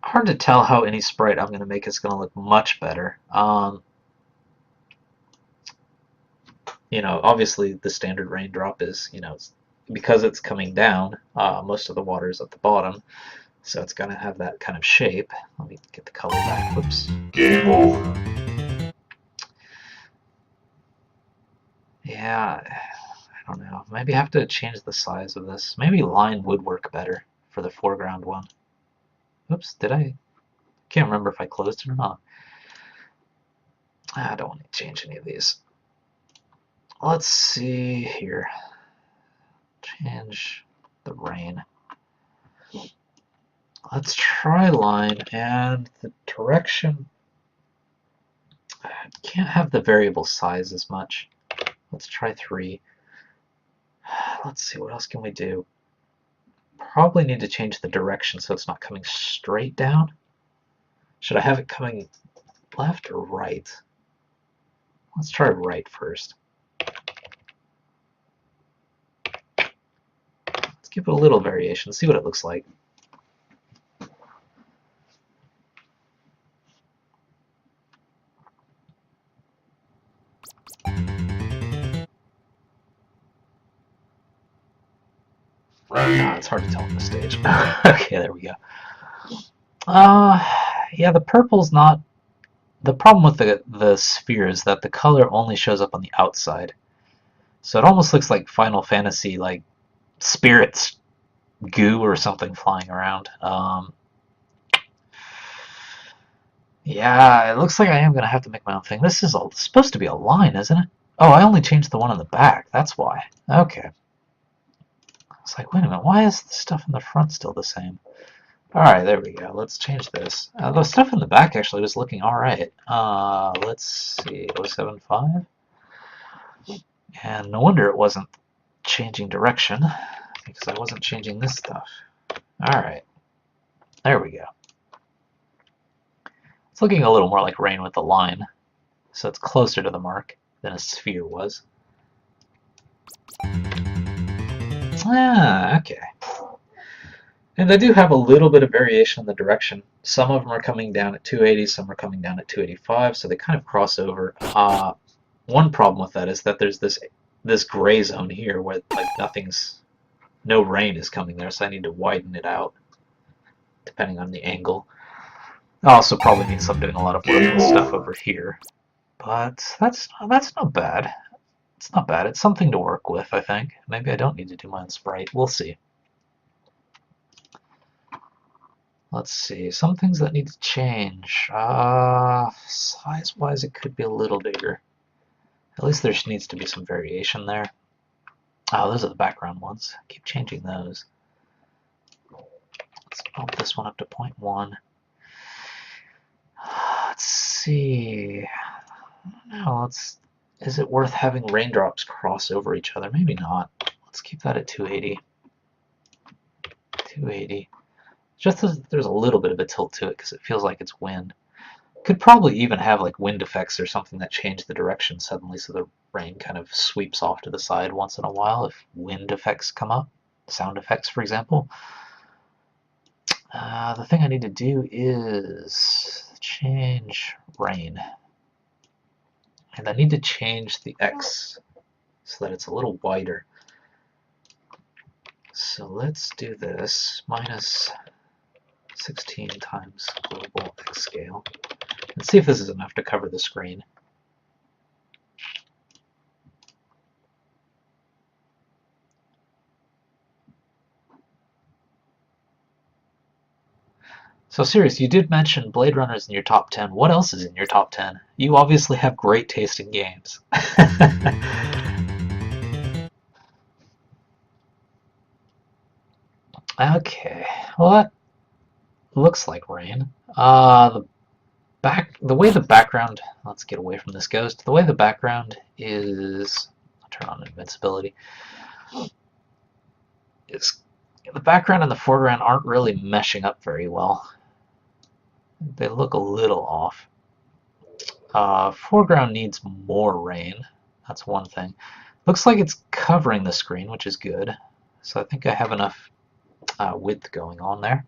hard to tell how any sprite I'm going to make is going to look much better. Obviously the standard raindrop is, because it's coming down, most of the water is at the bottom, so it's going to have that kind of shape. Let me get the color back. Whoops. Game over. Yeah, I don't know. Maybe I have to change the size of this. Maybe line would work better for the foreground one. Oops, did I? Can't remember if I closed it or not. I don't want to change any of these. Let's see here. Change the rain. Let's try line, and the direction. I can't have the variable size as much. Let's try 3. Let's see, what else can we do? Probably need to change the direction so it's not coming straight down. Should I have it coming Left or right? Let's try right first. Let's give it a little variation, see what it looks like. It's hard to tell on the stage. Okay, there we go. Yeah, the purple's not... The problem with the sphere is that the color only shows up on the outside. So it almost looks like Final Fantasy, like spirits, goo or something flying around. Yeah, it looks like I am going to have to make my own thing. This is supposed to be a line, isn't it? Oh, I only changed the one on the back. That's why. Okay. It's like, wait a minute, why is the stuff in the front still the same? Alright, there we go. Let's change this. The stuff in the back actually was looking alright. Let's see, 075. And no wonder it wasn't changing direction, because I wasn't changing this stuff. Alright, there we go. It's looking a little more like rain with the line, so it's closer to the mark than a sphere was. Okay. And I do have a little bit of variation in the direction. Some of them are coming down at 280, some are coming down at 285, so they kind of cross over. One problem with that is that there's this gray zone here where like no rain is coming there, so I need to widen it out depending on the angle. I also probably means I'm doing a lot of work with stuff over here, but that's not bad. It's not bad. It's something to work with, I think. Maybe I don't need to do my own sprite. We'll see. Let's see. Some things that need to change. Size-wise, it could be a little bigger. At least there needs to be some variation there. Oh, those are the background ones. I keep changing those. Let's bump this one up to 0.1. Let's see. No, is it worth having raindrops cross over each other? Maybe not. Let's keep that at 280. 280. Just as there's a little bit of a tilt to it because it feels like it's wind. Could probably even have like wind effects or something that change the direction suddenly so the rain kind of sweeps off to the side once in a while if wind effects come up. Sound effects, for example. The thing I need to do is change rain. And I need to change the X so that it's a little wider. So let's do this, minus 16 times global X scale. And see if this is enough to cover the screen. So serious, you did mention Blade Runner's in your top 10. What else is in your top 10? You obviously have great taste in games. Okay, well that looks like rain. The way the background, let's get away from this ghost. The way the background is, I'll turn on invincibility. The background and the foreground aren't really meshing up very well. They look a little off. Foreground needs more rain. That's one thing. Looks like it's covering the screen, which is good. So I think I have enough width going on there.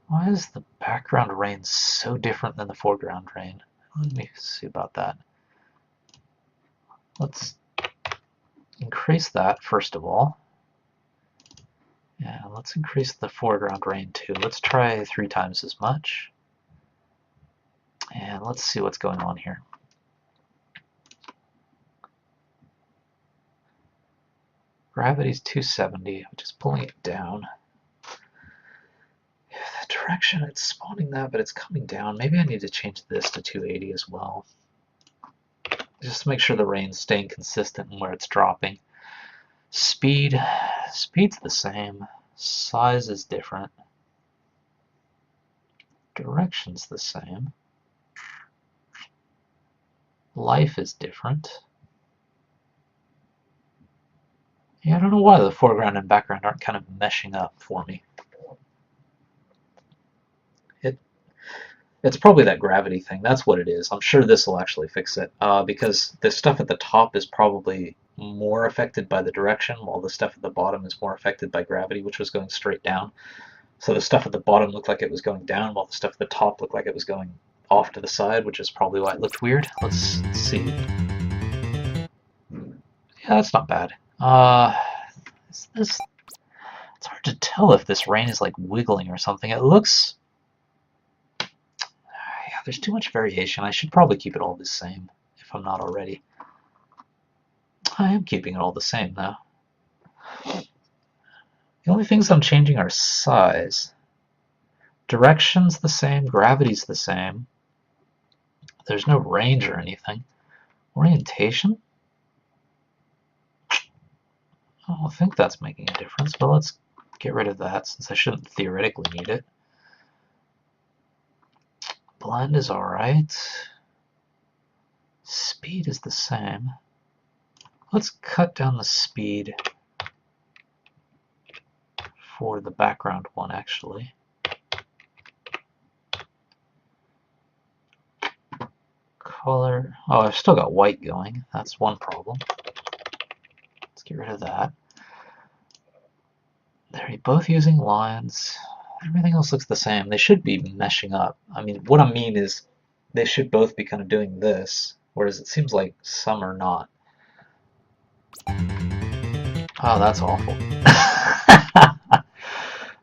Why is the background rain so different than the foreground rain? Let me see about that. Let's increase that first of all. Yeah, let's increase the foreground rain too. Let's try 3 times as much. And let's see what's going on here. Gravity's 270, which is pulling it down. The direction it's spawning that, but it's coming down. Maybe I need to change this to 280 as well. Just to make sure the rain's staying consistent in where it's dropping. Speed's the same. Size is different. Direction's the same. Life is different. Yeah, I don't know why the foreground and background aren't kind of meshing up for me. It's probably that gravity thing. That's what it is. I'm sure this will actually fix it, because the stuff at the top is probably more affected by the direction, while the stuff at the bottom is more affected by gravity, which was going straight down. So the stuff at the bottom looked like it was going down, while the stuff at the top looked like it was going off to the side, which is probably why it looked weird. Let's see. Yeah, that's not bad. It's hard to tell if this rain is like wiggling or something. It looks... Yeah, there's too much variation. I should probably keep it all the same, if I'm not already. I am keeping it all the same, though. The only things I'm changing are size. Direction's the same, gravity's the same. There's no range or anything. Orientation? I don't think that's making a difference, but let's get rid of that since I shouldn't theoretically need it. Blend is alright. Speed is the same. Let's cut down the speed for the background one, actually. Color. Oh, I've still got white going. That's one problem. Let's get rid of that. They're both using lines. Everything else looks the same. They should be meshing up. I mean, what I mean is they should both be kind of doing this, whereas it seems like some are not. Oh, that's awful.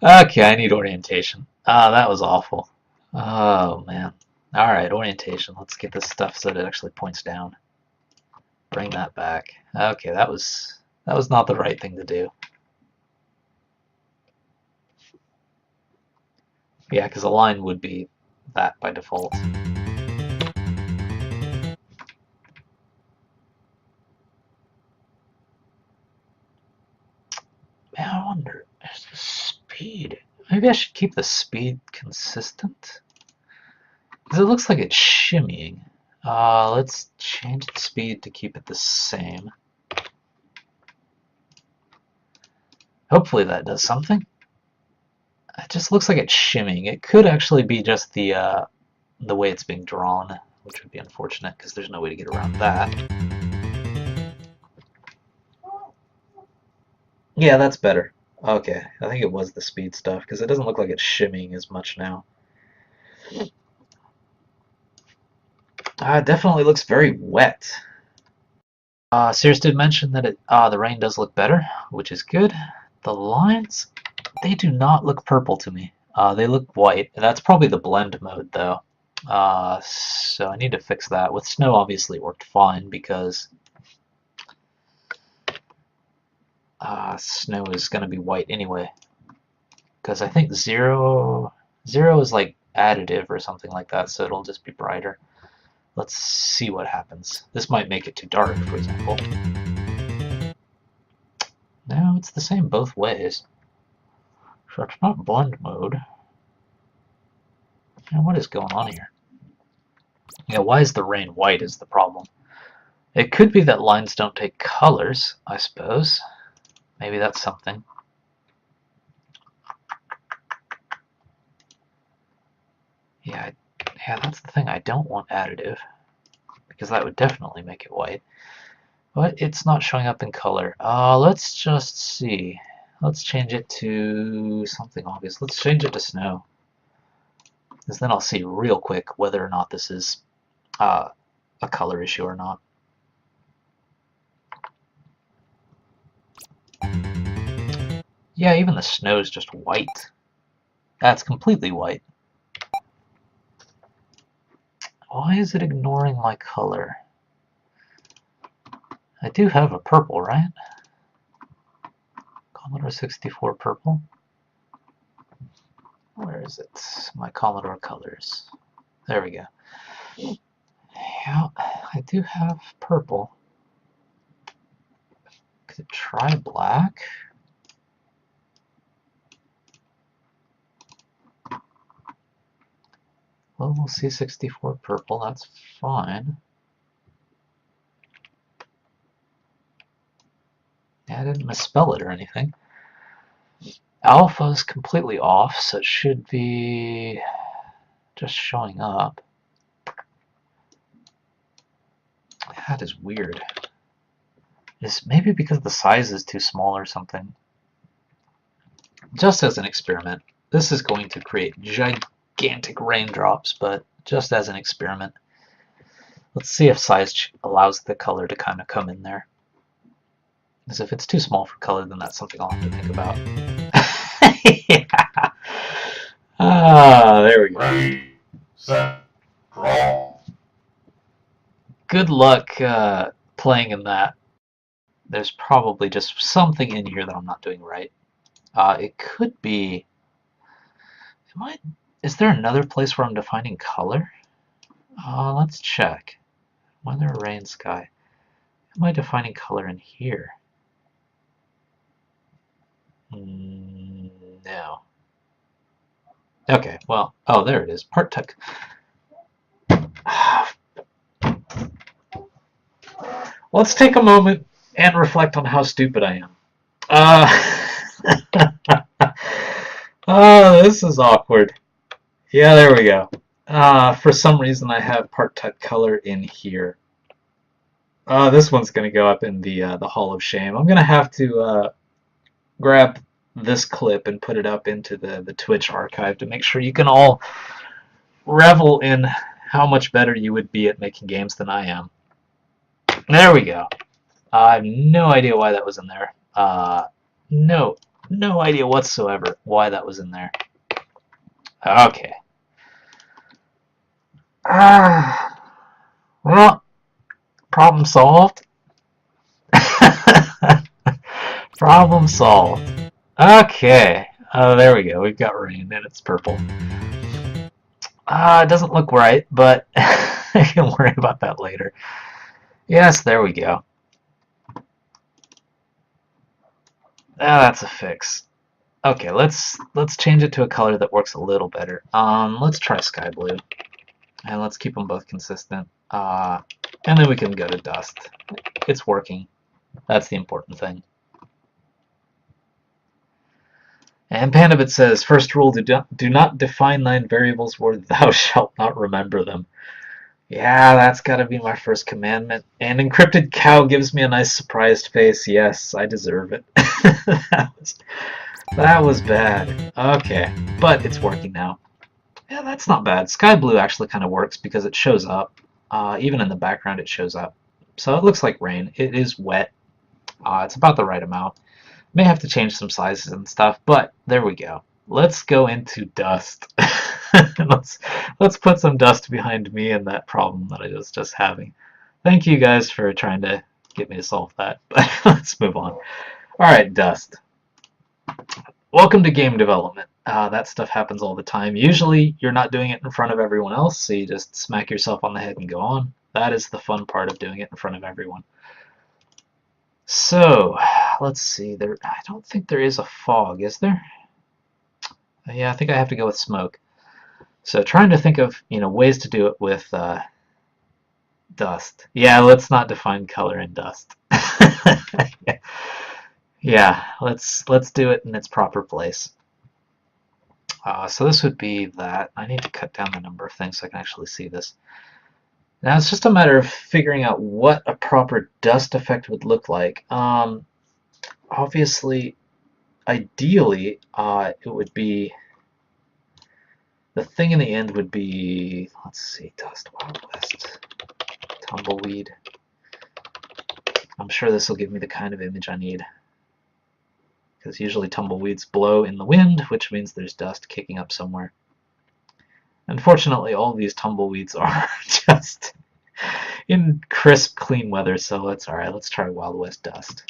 Okay, I need orientation. Ah, that was awful. Oh, man. Alright, orientation. Let's get this stuff so that it actually points down. Bring that back. Okay, that was not the right thing to do. Yeah, because a line would be that by default. Man, I wonder, is the speed... Maybe I should keep the speed consistent? Because it looks like it's shimmying. Let's change the speed to keep it the same. Hopefully that does something. It just looks like it's shimmying. It could actually be just the way it's being drawn, which would be unfortunate because there's no way to get around that. Yeah, that's better. Okay, I think it was the speed stuff because it doesn't look like it's shimmying as much now. It definitely looks very wet. Sears did mention that the rain does look better, which is good. The lines, they do not look purple to me. They look white. That's probably the blend mode, though. So I need to fix that. With snow, obviously, it worked fine because snow is going to be white anyway. Because I think zero is like additive or something like that, so it'll just be brighter. Let's see what happens. This might make it too dark, for example. No, it's the same both ways. So it's not blend mode. Now, what is going on here? Yeah, why is the rain white is the problem. It could be that lines don't take colors, I suppose. Maybe that's something. Yeah, that's the thing. I don't want additive, because that would definitely make it white. But it's not showing up in color. Let's just see. Let's change it to something obvious. Let's change it to snow. Because then I'll see real quick whether or not this is a color issue or not. Yeah, even the snow is just white. That's completely white. Why is it ignoring my color? I do have a purple, right? Commodore 64 purple. Where is it? My Commodore colors. There we go. Yeah, I do have purple. Could it try black? Well, we'll see 64 purple, that's fine. Yeah, I didn't misspell it or anything. Alpha is completely off, so it should be just showing up. That is weird. Is maybe because the size is too small or something. Just as an experiment. This is going to create gigantic raindrops, but just as an experiment. Let's see if size allows the color to kind of come in there. Because if it's too small for color, then that's something I'll have to think about. Yeah. Ah, there we go. Ready, set, draw. Good luck playing in that. There's probably just something in here that I'm not doing right. It could be... Is there another place where I'm defining color? Let's check. Weather, rain, sky. Am I defining color in here? No. Okay, well, oh, there it is. Part tuck. Let's take a moment and reflect on how stupid I am. Oh, this is awkward. Yeah, there we go. For some reason, I have part tuck color in here. This one's going to go up in the Hall of Shame. I'm going to have to grab this clip and put it up into the Twitch archive to make sure you can all revel in how much better you would be at making games than I am. There we go. I have no idea why that was in there. No idea whatsoever why that was in there. Okay. Well, problem solved. Problem solved. Okay. There we go. We've got rain and it's purple. It doesn't look right, but I can worry about that later. Yes, there we go. That's a fix. Okay, let's change it to a color that works a little better. Let's try sky blue, and let's keep them both consistent. And then we can go to dust. It's working. That's the important thing. And Pandabit says, first rule, do not define thine variables where thou shalt not remember them. Yeah, that's got to be my first commandment. And encrypted cow gives me a nice surprised face. Yes, I deserve it. That was bad. Okay, but it's working now. Yeah, that's not bad. Sky blue actually kind of works because it shows up. Even in the background, it shows up. So it looks like rain. It is wet. It's about the right amount. May have to change some sizes and stuff, but there we go. Let's go into dust. let's put some dust behind me and that problem that I was just having. Thank you guys for trying to get me to solve that, but let's move on. Alright, dust. Welcome to game development. That stuff happens all the time. Usually you're not doing it in front of everyone else, so you just smack yourself on the head and go on. That is the fun part of doing it in front of everyone. So, let's see. I don't think there is a fog, is there? Yeah, I think I have to go with smoke. So trying to think of ways to do it with dust. Yeah, let's not define color in dust. Yeah, let's do it in its proper place. So this would be that. I need to cut down the number of things so I can actually see this. Now it's just a matter of figuring out what a proper dust effect would look like. Obviously, ideally, it would be... The thing in the end would be... Let's see, dust, Wild West, tumbleweed. I'm sure this will give me the kind of image I need. Because usually tumbleweeds blow in the wind, which means there's dust kicking up somewhere. Unfortunately, all these tumbleweeds are just in crisp, clean weather, so let's try Wild West dust.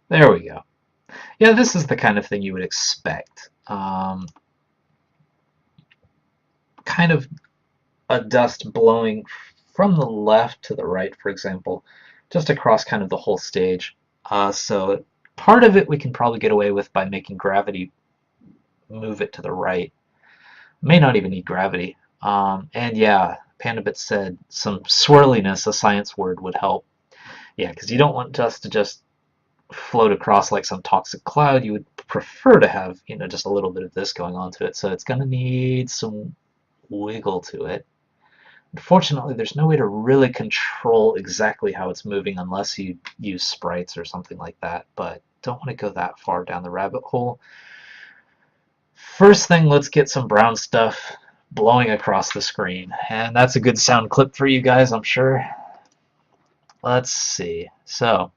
There we go. Yeah, this is the kind of thing you would expect. Kind of a dust blowing from the left to the right, for example, just across kind of the whole stage. So part of it we can probably get away with by making gravity move it to the right. May not even need gravity. And yeah, Pandabit said some swirliness, a science word, would help. Yeah, because you don't want dust to just float across like some toxic cloud. You would prefer to have, just a little bit of this going on to it. So it's going to need some wiggle to it. Unfortunately, there's no way to really control exactly how it's moving unless you use sprites or something like that, but don't want to go that far down the rabbit hole. First thing, let's get some brown stuff blowing across the screen, and that's a good sound clip for you guys, I'm sure. Let's see. So,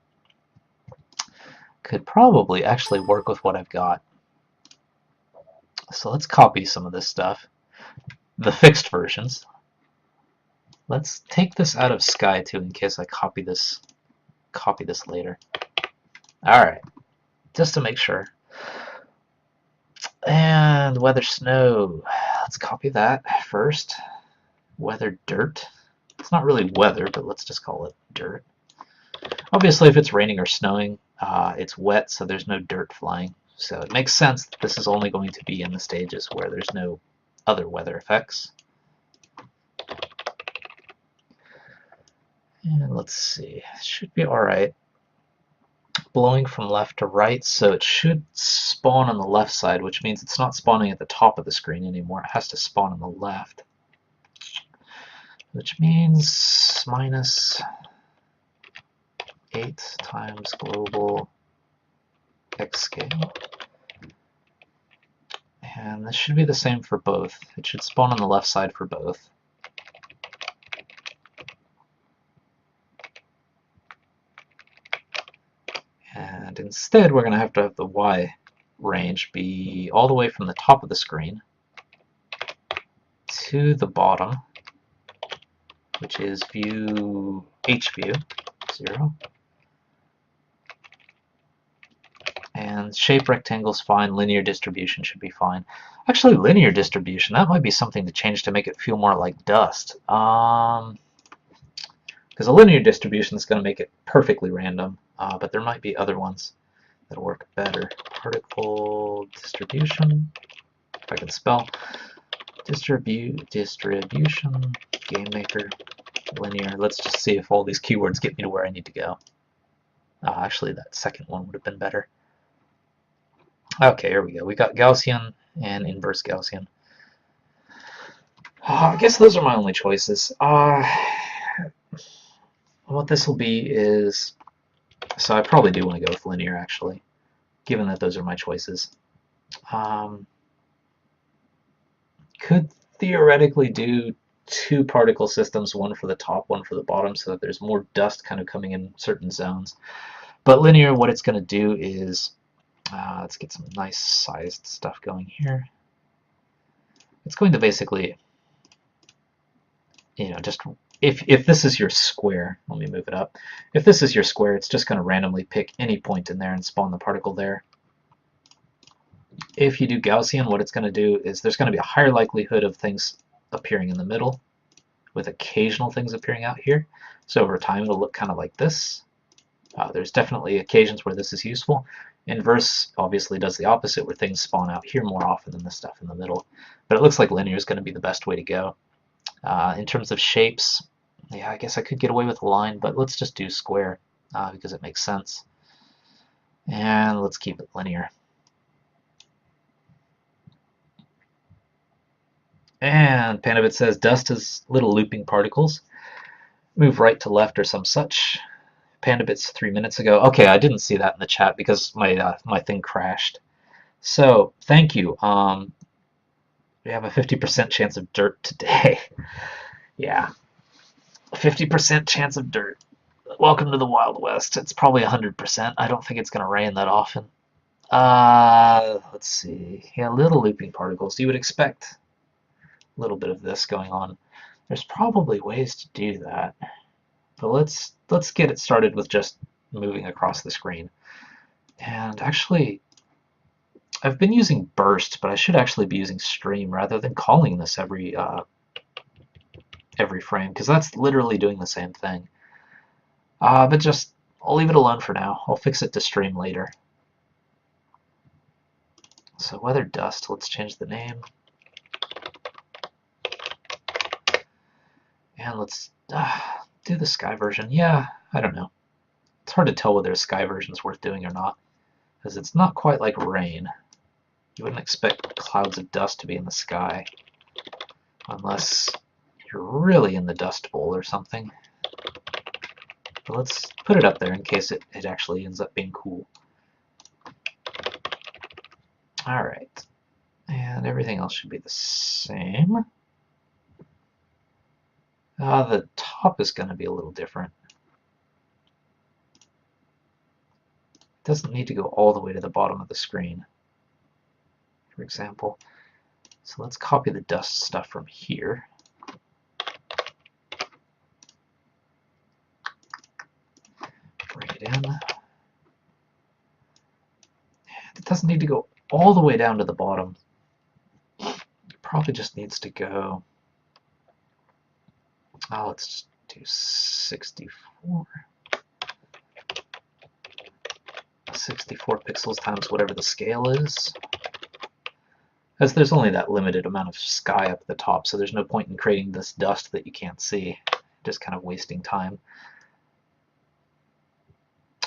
could probably actually work with what I've got. So let's copy some of this stuff, the fixed versions. Let's take this out of Sky too in case I copy this later. Alright, just to make sure. And weather snow. Let's copy that first. Weather dirt. It's not really weather, but let's just call it dirt. Obviously, if it's raining or snowing, it's wet, so there's no dirt flying. So it makes sense that this is only going to be in the stages where there's no other weather effects. And let's see, it should be alright. Blowing from left to right, so it should spawn on the left side, which means it's not spawning at the top of the screen anymore. It has to spawn on the left, which means minus 8 times global x scale. And this should be the same for both. It should spawn on the left side for both. And instead, we're going to have the Y range be all the way from the top of the screen to the bottom, which is view HView 0. And shape rectangle's fine, linear distribution should be fine. Actually, linear distribution, that might be something to change to make it feel more like dust. Because a linear distribution is going to make it perfectly random, but there might be other ones that'll work better. Particle distribution, if I can spell. Distribution, GameMaker, linear. Let's just see if all these keywords get me to where I need to go. Actually, that second one would have been better. Okay, here we go. We got Gaussian and inverse Gaussian. I guess those are my only choices. What this will be is... So I probably do want to go with linear, actually, given that those are my choices. Could theoretically do 2 particle systems, one for the top, one for the bottom, so that there's more dust kind of coming in certain zones. But linear, what it's going to do is... let's get some nice sized stuff going here. It's going to basically, just if this is your square, let me move it up. If this is your square, it's just going to randomly pick any point in there and spawn the particle there. If you do Gaussian, what it's going to do is there's going to be a higher likelihood of things appearing in the middle, with occasional things appearing out here. So over time, it'll look kind of like this. There's definitely occasions where this is useful. Inverse obviously does the opposite, where things spawn out here more often than the stuff in the middle. But it looks like linear is going to be the best way to go. In terms of shapes, yeah, I guess I could get away with a line, but let's just do square because it makes sense. And let's keep it linear. And Pandabit says dust is little looping particles. Move right to left or some such. Pandabits 3 minutes ago. Okay, I didn't see that in the chat because my thing crashed. So thank you. We have a 50% chance of dirt today. Yeah, 50% chance of dirt. Welcome to the Wild West. It's probably 100%. I don't think it's going to rain that often. Let's see. Yeah, little looping particles. You would expect a little bit of this going on. There's probably ways to do that. But let's get it started with just moving across the screen. And actually, I've been using burst, but I should actually be using stream rather than calling this every frame, because that's literally doing the same thing. But just, I'll leave it alone for now. I'll fix it to stream later. So weather dust, let's change the name. And let's do the sky version. Yeah, I don't know. It's hard to tell whether a sky version is worth doing or not. because it's not quite like rain. You wouldn't expect clouds of dust to be in the sky unless you're really in the Dust Bowl or something. But let's put it up there in case it actually ends up being cool. Alright, and everything else should be the same. The top is going to be a little different. It doesn't need to go all the way to the bottom of the screen, for example. So let's copy the dust stuff from here. Bring it in. It doesn't need to go all the way down to the bottom. It probably just needs to go... let's do 64. 64 pixels times whatever the scale is. As there's only that limited amount of sky up at the top, so there's no point in creating this dust that you can't see. Just kind of wasting time.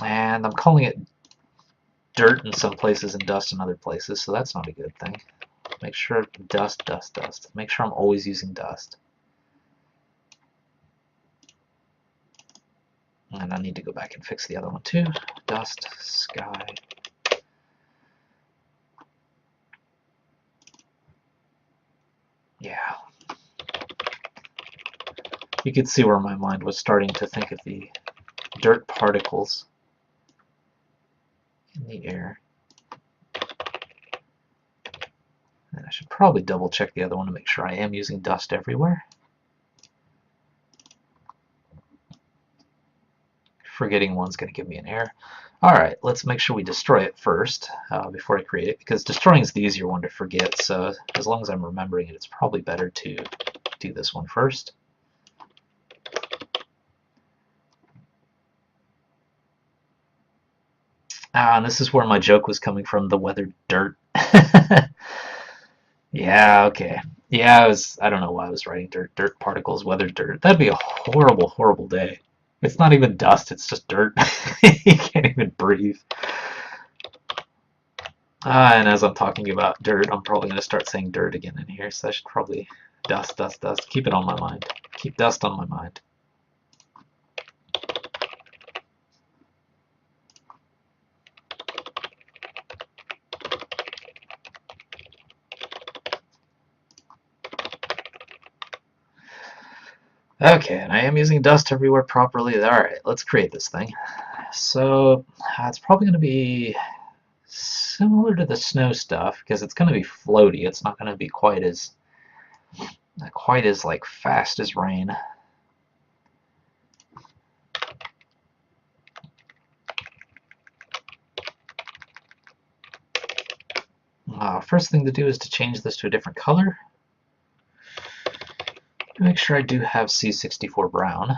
And I'm calling it dirt in some places and dust in other places, so that's not a good thing. Make sure dust, dust, dust. Make sure I'm always using dust. And I need to go back and fix the other one too. Dust, sky. Yeah. You could see where my mind was starting to think of the dirt particles in the air. And I should probably double check the other one to make sure I am using dust everywhere. Forgetting one's going to give me an error. Alright, let's make sure we destroy it first before I create it, because destroying is the easier one to forget, so as long as I'm remembering it, it's probably better to do this one first. And this is where my joke was coming from, the weathered dirt. Yeah, okay. Yeah, I don't know why I was writing dirt particles, weathered dirt. That'd be a horrible, horrible day. It's not even dust, it's just dirt. You can't even breathe. And as I'm talking about dirt, I'm probably going to start saying dirt again in here, so I should probably dust, dust, dust. Keep it on my mind. Keep dust on my mind. Okay, and I am using dust everywhere properly. Alright, let's create this thing. So, it's probably going to be similar to the snow stuff, because it's going to be floaty. It's not going to be quite as like fast as rain. First thing to do is to change this to a different color. Make sure I do have C64 brown.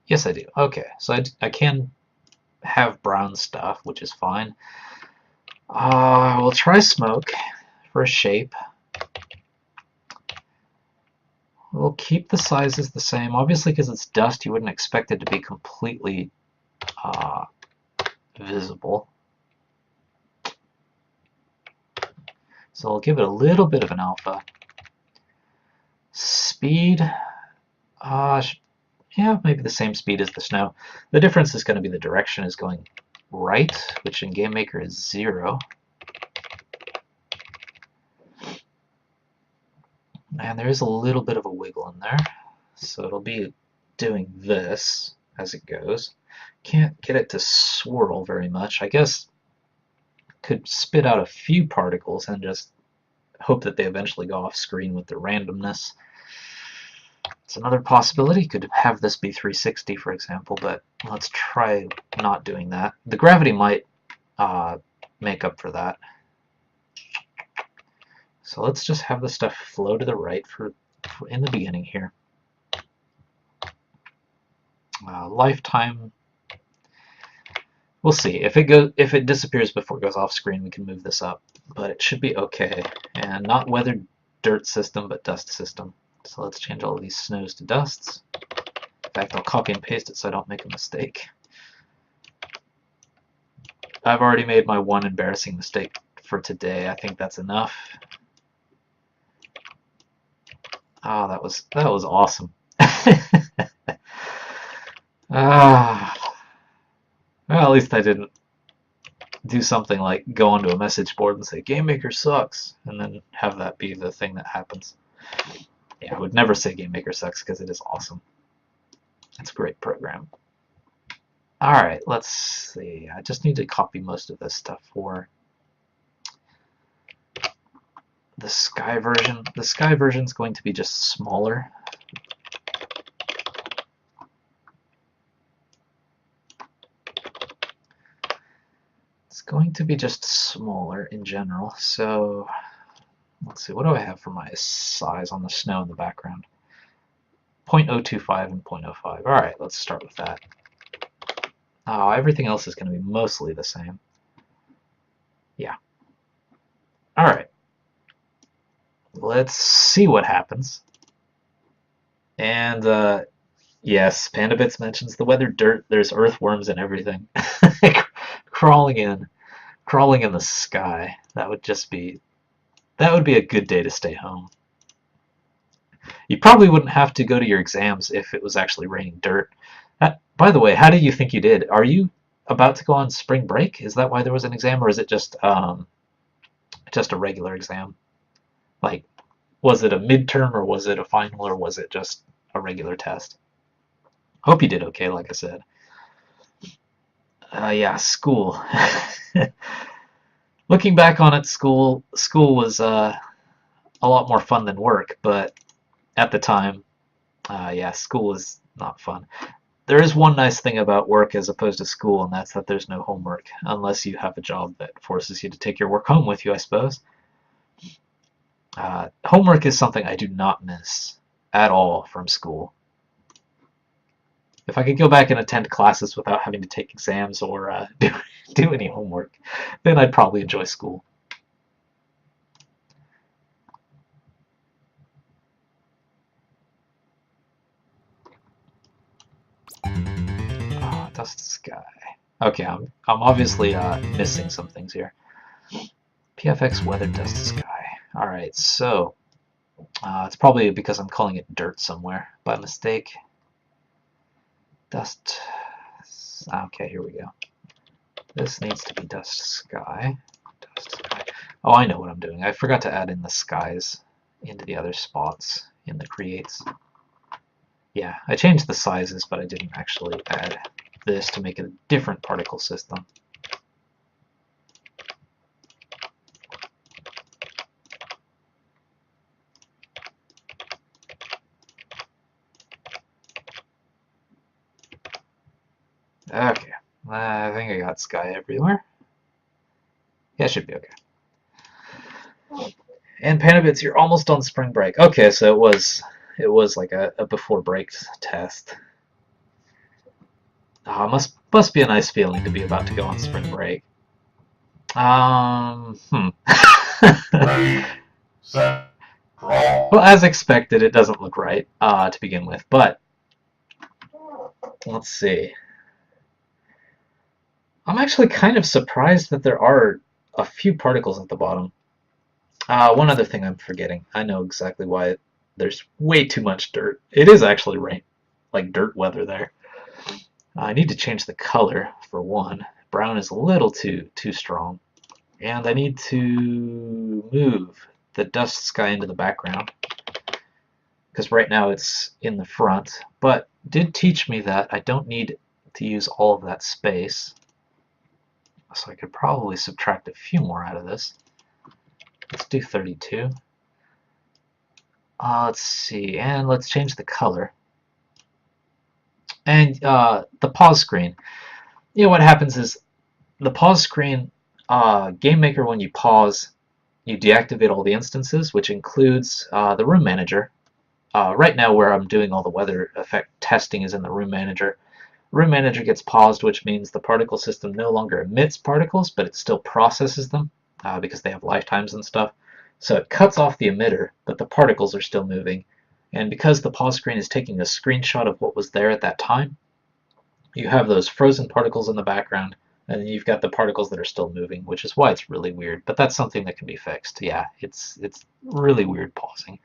Yes, I do. Okay, so I can have brown stuff, which is fine. We'll try smoke for a shape. We'll keep the sizes the same. Obviously, because it's dust, you wouldn't expect it to be completely visible. So I'll give it a little bit of an alpha. Speed, yeah, maybe the same speed as the snow. The difference is going to be the direction is going right, which in GameMaker is 0. And there is a little bit of a wiggle in there, so it'll be doing this as it goes. Can't get it to swirl very much. I guess could spit out a few particles and just hope that they eventually go off screen with the randomness. It's another possibility. Could have this be 360, for example, but let's try not doing that. The gravity might make up for that. So let's just have the stuff flow to the right for in the beginning here. Lifetime. We'll see. If it disappears before it goes off screen, we can move this up. But it should be okay. And not weathered dirt system, but dust system. So let's change all of these snows to dusts. In fact, I'll copy and paste it so I don't make a mistake. I've already made my one embarrassing mistake for today. I think that's enough. Oh, that was awesome. Well, at least I didn't do something like go onto a message board and say GameMaker sucks, and then have that be the thing that happens. Yeah, I would never say GameMaker sucks because it is awesome. It's a great program. Alright, let's see. I just need to copy most of this stuff for the Sky version. The Sky version is going to be just smaller. It's going to be just smaller in general. So let's see, what do I have for my size on the snow in the background? 0.025 and 0.05. Alright, let's start with that. Oh, everything else is going to be mostly the same. Yeah. Alright. Let's see what happens. And, yes, PandaBits mentions the weather dirt. There's earthworms and everything. crawling in the sky. That would be a good day to stay home. You probably wouldn't have to go to your exams if it was actually raining dirt. By the way, how do you think you did? Are you about to go on spring break? Is that why there was an exam, or is it just a regular exam? Like, was it a midterm, or was it a final, or was it just a regular test? Hope you did okay, like I said. Yeah, school. Looking back on it, school was a lot more fun than work, but at the time, yeah, school was not fun. There is one nice thing about work as opposed to school, and that's that there's no homework, unless you have a job that forces you to take your work home with you, I suppose. Homework is something I do not miss at all from school. If I could go back and attend classes without having to take exams or do any homework, then I'd probably enjoy school. Dust sky. Okay, I'm obviously missing some things here. PFX weather dust sky. Alright, so it's probably because I'm calling it dirt somewhere by mistake. Dust. Okay, here we go. This needs to be dust sky. Dust sky. Oh, I know what I'm doing. I forgot to add in the skies into the other spots in the creates. Yeah, I changed the sizes, but I didn't actually add this to make it a different particle system. Okay, I think I got sky everywhere. Yeah, it should be okay. And PandaBits, you're almost on spring break. Okay, so it was like a before break test. Must be a nice feeling to be about to go on spring break. Ready, set, draw. Well, as expected, it doesn't look right to begin with, but let's see. I'm actually kind of surprised that there are a few particles at the bottom. One other thing I'm forgetting. I know exactly why there's way too much dirt. It is actually rain, like dirt weather there. I need to change the color for one. Brown is a little too strong. And I need to move the dust sky into the background, because right now it's in the front, but did teach me that I don't need to use all of that space. So I could probably subtract a few more out of this. Let's do 32. Let's see, and let's change the color. And the pause screen. You know what happens is the pause screen, GameMaker, when you pause, you deactivate all the instances, which includes the room manager. Right now where I'm doing all the weather effect testing is in the room manager. Room manager gets paused, which means the particle system no longer emits particles, but it still processes them because they have lifetimes and stuff. So it cuts off the emitter, but the particles are still moving. And because the pause screen is taking a screenshot of what was there at that time, you have those frozen particles in the background, and you've got the particles that are still moving, which is why it's really weird. But that's something that can be fixed. Yeah, it's really weird pausing.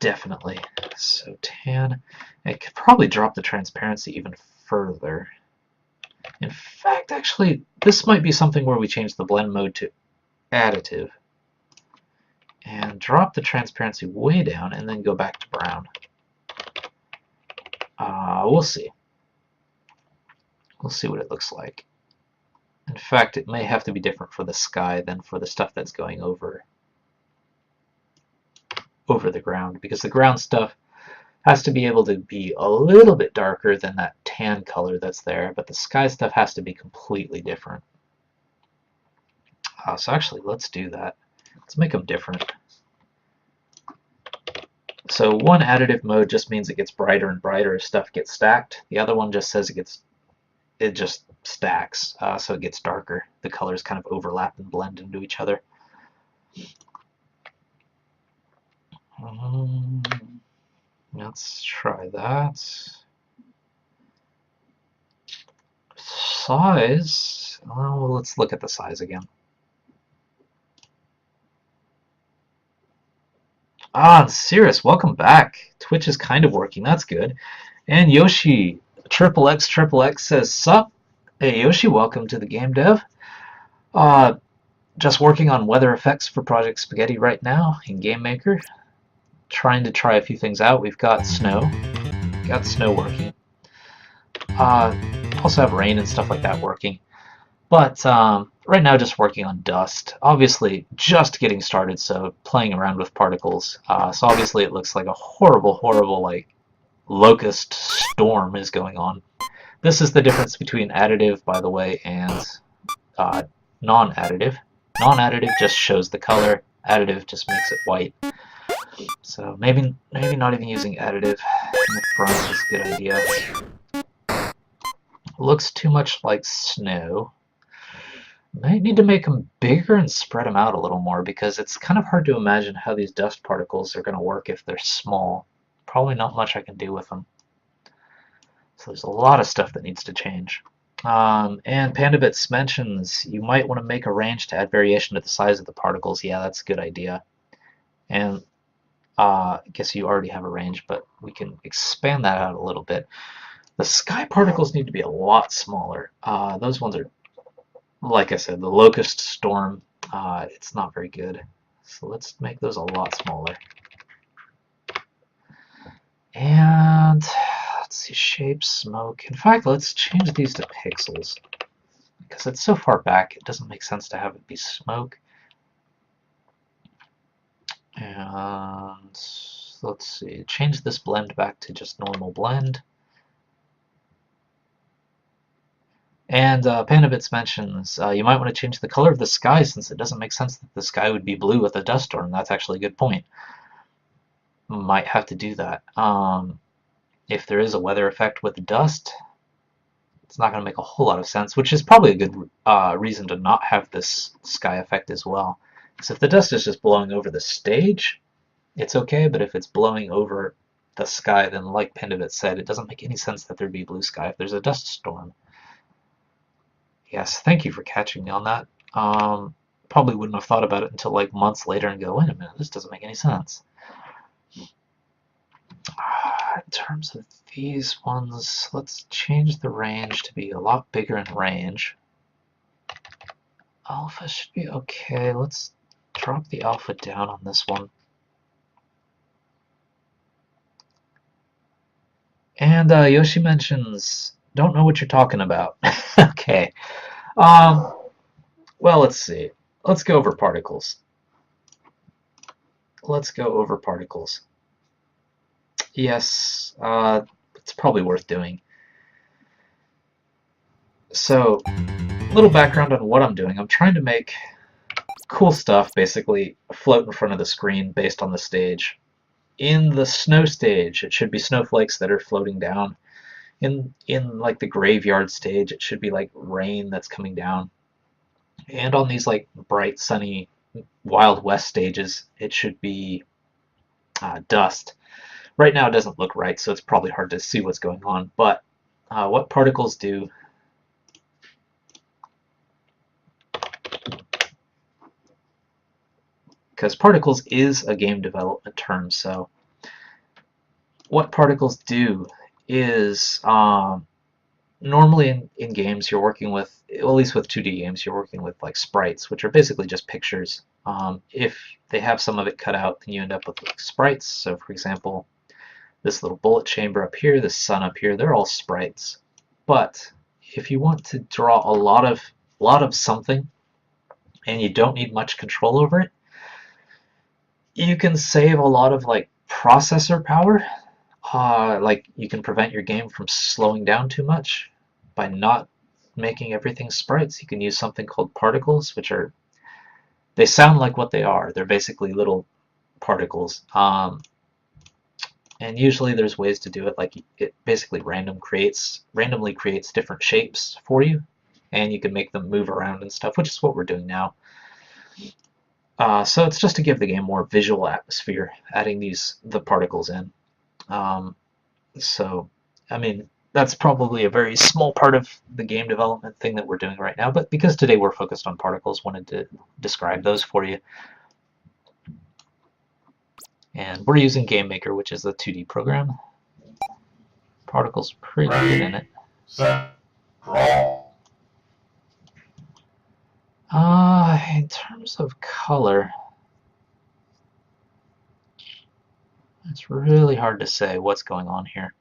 Definitely. So tan. It could probably drop the transparency even further. In fact, actually, this might be something where we change the blend mode to additive and drop the transparency way down and then go back to brown. We'll see. We'll see what it looks like. In fact, it may have to be different for the sky than for the stuff that's going over the ground, because the ground stuff has to be able to be a little bit darker than that tan color that's there, but the sky stuff has to be completely different. So actually, let's do that. Let's make them different. So one additive mode just means it gets brighter and brighter as stuff gets stacked. The other one just says it just stacks, so it gets darker. The colors kind of overlap and blend into each other. Let's try that. Size. Oh, let's look at the size again. Cirrus, welcome back. Twitch is kind of working. That's good. And Yoshi, XXX says, sup? Hey Yoshi, welcome to the game dev. Just working on weather effects for Project Spaghetti right now in GameMaker. Trying to try a few things out. We've got snow. Got snow working. Also have rain and stuff like that working. But right now just working on dust. Obviously just getting started, so playing around with particles. So obviously it looks like a horrible like locust storm is going on. This is the difference between additive, by the way, and non-additive. Non-additive just shows the color. Additive just makes it white. So maybe not even using additive in the front is a good idea. Looks too much like snow. Might need to make them bigger and spread them out a little more, because it's kind of hard to imagine how these dust particles are going to work if they're small. Probably not much I can do with them. So there's a lot of stuff that needs to change. And PandaBits mentions you might want to make a range to add variation to the size of the particles. Yeah, that's a good idea. And I guess you already have a range, but we can expand that out a little bit. The sky particles need to be a lot smaller. Those ones are, like I said, the locust storm, it's not very good. So let's make those a lot smaller. And let's see, shape, smoke. In fact, let's change these to pixels, because it's so far back it doesn't make sense to have it be smoke. And let's see, change this blend back to just normal blend. And PandaBits mentions you might want to change the color of the sky, since it doesn't make sense that the sky would be blue with a dust storm. That's actually a good point. Might have to do that. If there is a weather effect with the dust, it's not going to make a whole lot of sense, which is probably a good reason to not have this sky effect as well. Because if the dust is just blowing over the stage, it's okay, but if it's blowing over the sky, then like PandaBits said, it doesn't make any sense that there'd be blue sky if there's a dust storm. Yes, thank you for catching me on that. Probably wouldn't have thought about it until like months later and go, wait a minute, this doesn't make any sense. In terms of these ones, let's change the range to be a lot bigger in range. Alpha should be okay. Let's drop the alpha down on this one. And Yoshi mentions, don't know what you're talking about. Okay. Well, let's see. Let's go over particles. Yes, it's probably worth doing. So, a little background on what I'm doing. I'm trying to make cool stuff basically float in front of the screen based on the stage. In the snow stage, it should be snowflakes that are floating down. In like the graveyard stage, it should be like rain that's coming down. And on these like bright, sunny, Wild West stages, it should be dust. Right now it doesn't look right, so it's probably hard to see what's going on, but what particles do, because particles is a game development term, so what particles do is normally in games you're working with, at least with 2D games, you're working with like sprites, which are basically just pictures. If they have some of it cut out, then you end up with like sprites. So for example, this little bullet chamber up here, this sun up here, they're all sprites. But if you want to draw a lot of something and you don't need much control over it, you can save a lot of like processor power. Like you can prevent your game from slowing down too much by not making everything sprites. You can use something called particles, which are, they sound like what they are. They're basically little particles. And usually there's ways to do it, like it basically randomly creates different shapes for you, and you can make them move around and stuff, which is what we're doing now. So it's just to give the game more visual atmosphere, adding the particles in. So, I mean, that's probably a very small part of the game development thing that we're doing right now, but because today we're focused on particles, wanted to describe those for you. And we're using GameMaker, which is a 2D program. Particles are pretty good in it. Set. Draw. In terms of color, it's really hard to say what's going on here.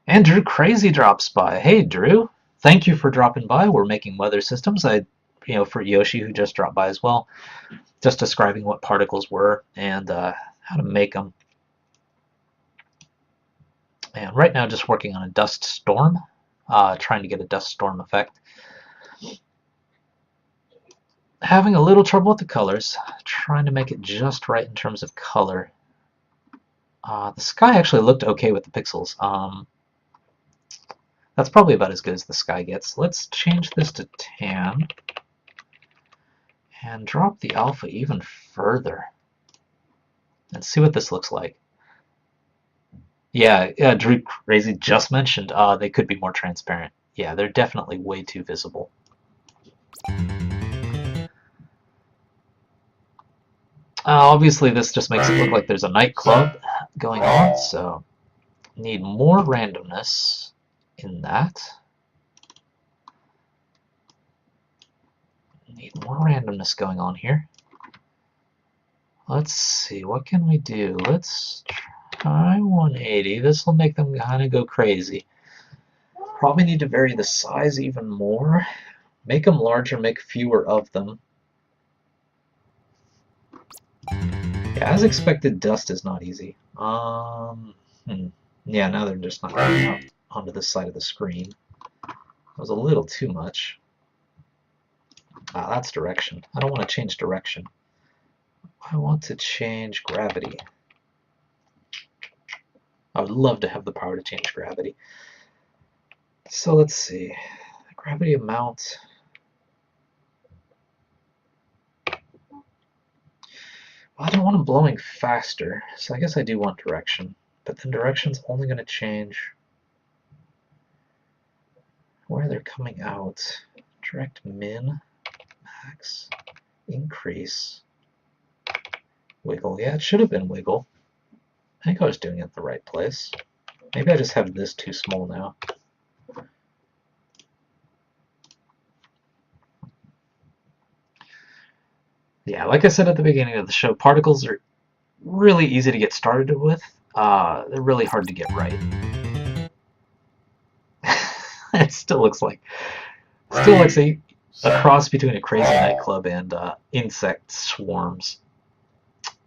And Drew Crazy drops by. Hey, Drew. Thank you for dropping by. We're making weather systems. For Yoshi, who just dropped by as well, just describing what particles were and how to make them. And right now, just working on a dust storm, trying to get a dust storm effect. Having a little trouble with the colors, trying to make it just right in terms of color. The sky actually looked okay with the pixels. That's probably about as good as the sky gets. Let's change this to tan and drop the alpha even further and see what this looks like. Yeah, Drew Crazy just mentioned they could be more transparent. Yeah, they're definitely way too visible. Obviously, this just makes it look like there's a nightclub going on, so need more randomness in that. Need more randomness going on here. Let's see, what can we do? Let's try 180. This will make them kind of go crazy. Probably need to vary the size even more. Make them larger, make fewer of them. Yeah, as expected, dust is not easy. Yeah, now they're just not coming out onto this side of the screen. That was a little too much. That's direction. I don't want to change direction. I want to change gravity. I would love to have the power to change gravity. So let's see. Gravity amount. Well, I don't want them blowing faster, so I guess I do want direction. But then direction's only going to change where they're coming out. Direct min, max, increase, wiggle. Yeah, it should have been wiggle. I think I was doing it at the right place. Maybe I just have this too small now. Yeah, like I said at the beginning of the show, particles are really easy to get started with. They're really hard to get right. It still looks like a cross between a crazy nightclub and insect swarms.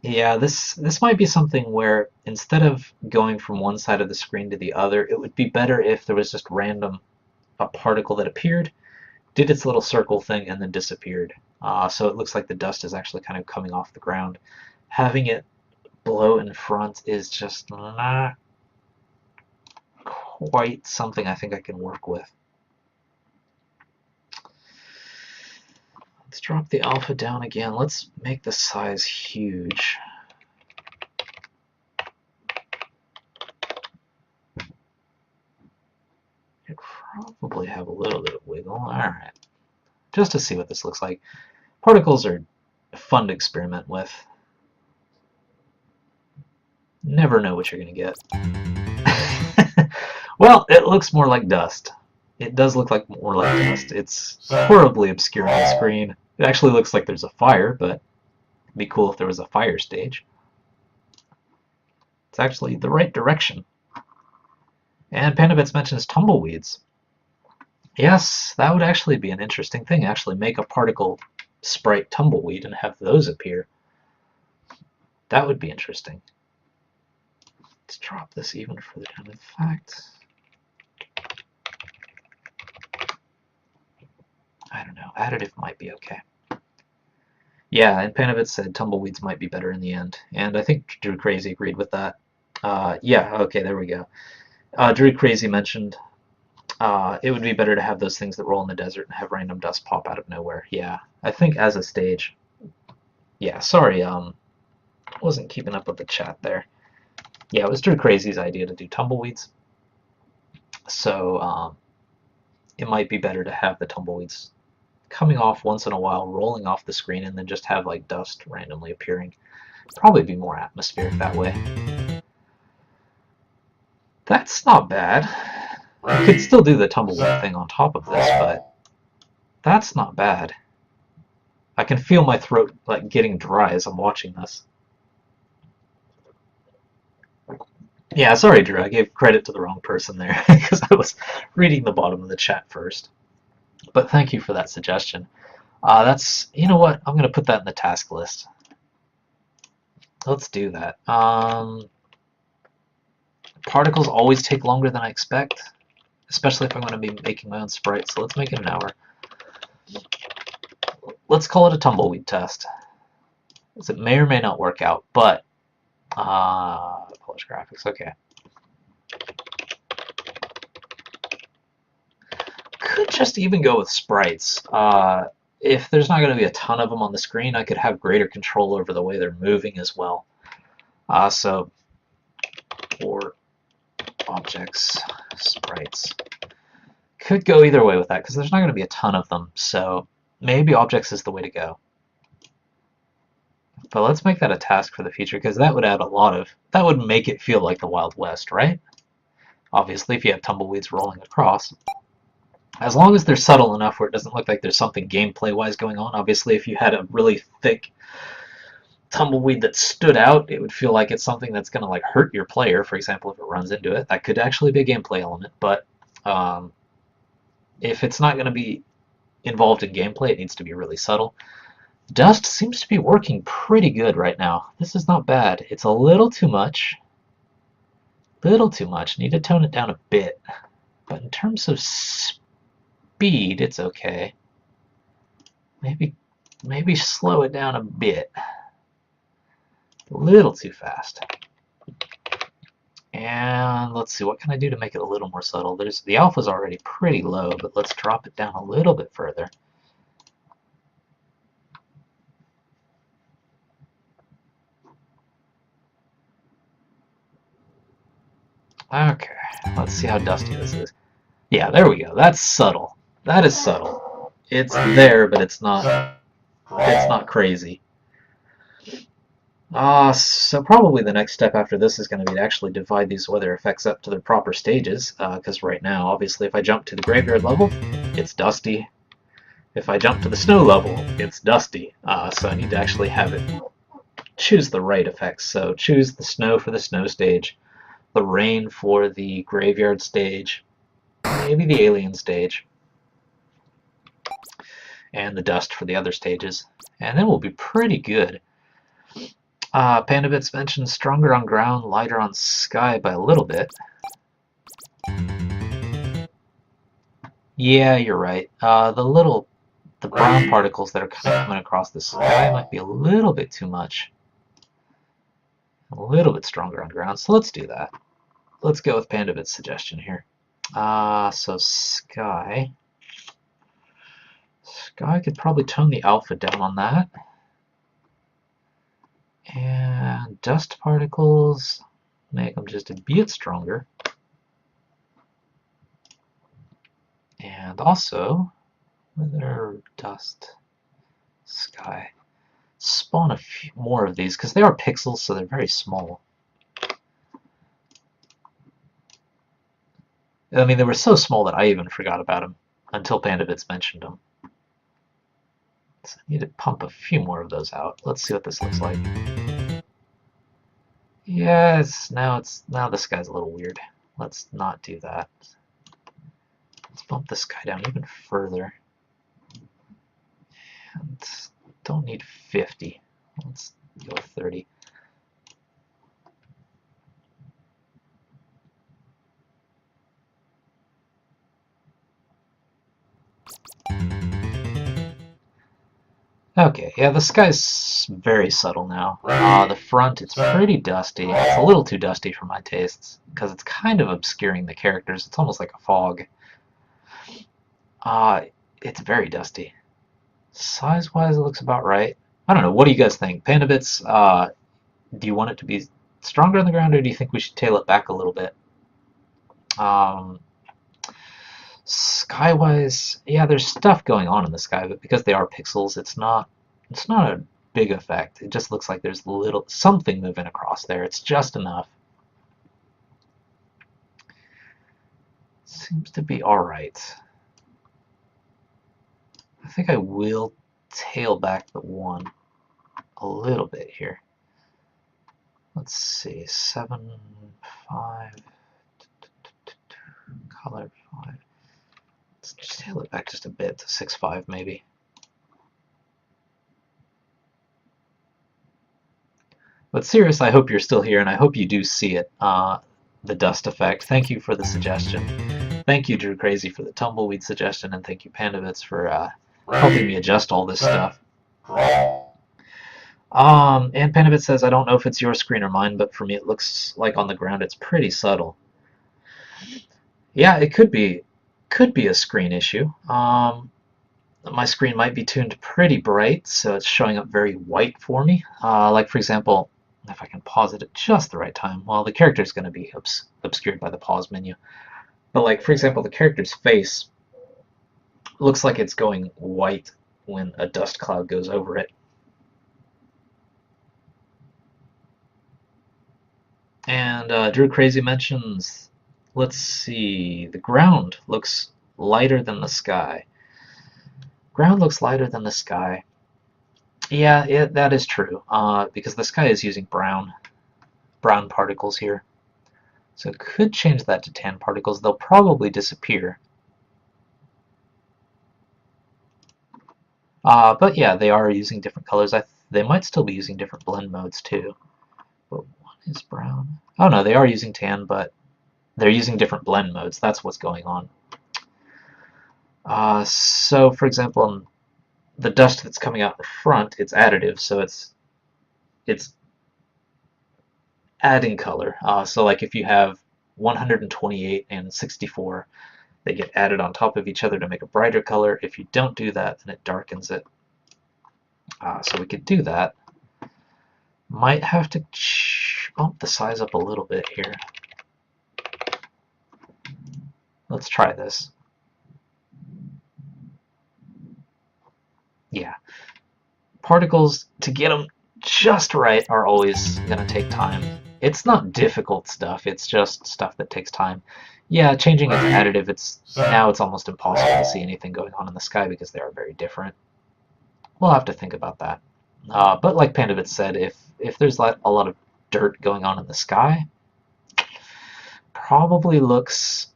Yeah, this might be something where instead of going from one side of the screen to the other, it would be better if there was just a particle that appeared, did its little circle thing, and then disappeared. So it looks like the dust is actually kind of coming off the ground. Having it blow in front is just not quite something I think I can work with. Let's drop the alpha down again. Let's make the size huge. just to see what this looks like. Particles are fun to experiment with. Never know what you're going to get. Well, it looks more like dust. It does look like more like dust. It's horribly obscuring the screen. It actually looks like there's a fire, but it'd be cool if there was a fire stage. It's actually the right direction. And Pandabits mentions tumbleweeds. Yes, that would actually be an interesting thing. Actually make a particle sprite tumbleweed and have those appear. That would be interesting. Let's drop this even further down. In fact, I don't know. Additive might be okay. Yeah, and Panovitz said tumbleweeds might be better in the end, and I think Drew Crazy agreed with that. Yeah, okay, there we go. Drew Crazy mentioned it would be better to have those things that roll in the desert and have random dust pop out of nowhere. Yeah, I think as a stage. Yeah, sorry, wasn't keeping up with the chat there. Yeah, it was Drew Crazy's idea to do tumbleweeds. So it might be better to have the tumbleweeds coming off once in a while, rolling off the screen, and then just have like dust randomly appearing. Probably be more atmospheric that way. That's not bad. I could still do the tumbleweed thing on top of this, but that's not bad. I can feel my throat like getting dry as I'm watching this. Yeah, sorry, Drew. I gave credit to the wrong person there because I was reading the bottom of the chat first. But thank you for that suggestion. That's, you know what? I'm going to put that in the task list. Let's do that. Particles always take longer than I expect, especially if I'm going to be making my own sprite. So let's make it an hour. Let's call it a tumbleweed test. It may or may not work out, but polish graphics, okay. Could just even go with sprites. If there's not going to be a ton of them on the screen, I could have greater control over the way they're moving as well. So, or objects, sprites. Could go either way with that because there's not going to be a ton of them. So maybe objects is the way to go. But let's make that a task for the future because that would add a lot of, that would make it feel like the Wild West, right? Obviously, if you have tumbleweeds rolling across. As long as they're subtle enough where it doesn't look like there's something gameplay-wise going on. Obviously, if you had a really thick tumbleweed that stood out, it would feel like it's something that's going to like hurt your player. For example, if it runs into it, that could actually be a gameplay element. But if it's not going to be involved in gameplay, it needs to be really subtle. Dust seems to be working pretty good right now. This is not bad. It's a little too much. Little too much. Need to tone it down a bit. But in terms of speed, it's okay. Maybe slow it down a bit. A little too fast. And let's see, what can I do to make it a little more subtle? The alpha's already pretty low, but let's drop it down a little bit further. Okay, let's see how dusty this is. Yeah, there we go. That's subtle. That is subtle. It's there, but it's not crazy. So probably the next step after this is going to be to actually divide these weather effects up to their proper stages, because right now, obviously, if I jump to the graveyard level, it's dusty. If I jump to the snow level, it's dusty. So I need to actually have it choose the right effects. So choose the snow for the snow stage, the rain for the graveyard stage, maybe the alien stage, and the dust for the other stages. And then we'll be pretty good. Pandabits mentioned stronger on ground, lighter on sky by a little bit. Yeah, you're right. The brown particles that are kind of coming across the sky might be a little bit too much. A little bit stronger on ground, so let's do that. Let's go with Pandabit's suggestion here. So sky. Sky could probably tone the alpha down on that. And dust particles, make them just a bit stronger. And also, Weather, dust, sky. Spawn a few more of these because they are pixels, so they're very small. I mean, they were so small that I even forgot about them until PandaBits mentioned them. So I need to pump a few more of those out. Let's see what this looks like. Yes, now the sky's a little weird. Let's not do that. Let's bump the sky down even further. And don't need 50. Let's go with 30. Okay, yeah, the sky's very subtle now. The front, it's pretty dusty. It's a little too dusty for my tastes, because it's kind of obscuring the characters. It's almost like a fog. It's very dusty. Size-wise, it looks about right. I don't know, what do you guys think? PandaBits, do you want it to be stronger on the ground, or do you think we should tail it back a little bit? Sky-wise, yeah, there's stuff going on in the sky, but because they are pixels, it's not a big effect. It just looks like there's something moving across there. It's just enough. Seems to be all right. I think I will tail back the one a little bit here. Let's see, 7, 5, color 5. Let's just tail it back just a bit to 6, 5 maybe. But serious, I hope you're still here, and I hope you do see it, the dust effect. Thank you for the suggestion. Thank you, Drew Crazy, for the tumbleweed suggestion, and thank you, PandaBits, for helping me adjust all this stuff. And PandaBits says, I don't know if it's your screen or mine, but for me it looks like on the ground it's pretty subtle. Yeah, it could be a screen issue. My screen might be tuned pretty bright, so it's showing up very white for me. Like, for example, if I can pause it at just the right time, well, the character is going to be obscured by the pause menu. But, like, for example, the character's face looks like it's going white when a dust cloud goes over it. And Drew Crazy mentions, let's see, the ground looks lighter than the sky. Ground looks lighter than the sky. Yeah, that is true, because the sky is using brown particles here. So it could change that to tan particles. They'll probably disappear. But yeah, they are using different colors. They might still be using different blend modes too. But one is brown. Oh no, they are using tan, but they're using different blend modes. That's what's going on. So for example, the dust that's coming out in front, it's additive, so it's adding color. So like if you have 128 and 64, they get added on top of each other to make a brighter color. If you don't do that, then it darkens it. So we could do that. Might have to bump the size up a little bit here. Let's try this. Yeah. Particles, to get them just right, are always going to take time. It's not difficult stuff, it's just stuff that takes time. Yeah, changing it to additive, now it's almost impossible to see anything going on in the sky because they are very different. We'll have to think about that. But like PandaBits said, if there's a lot of dirt going on in the sky, probably looks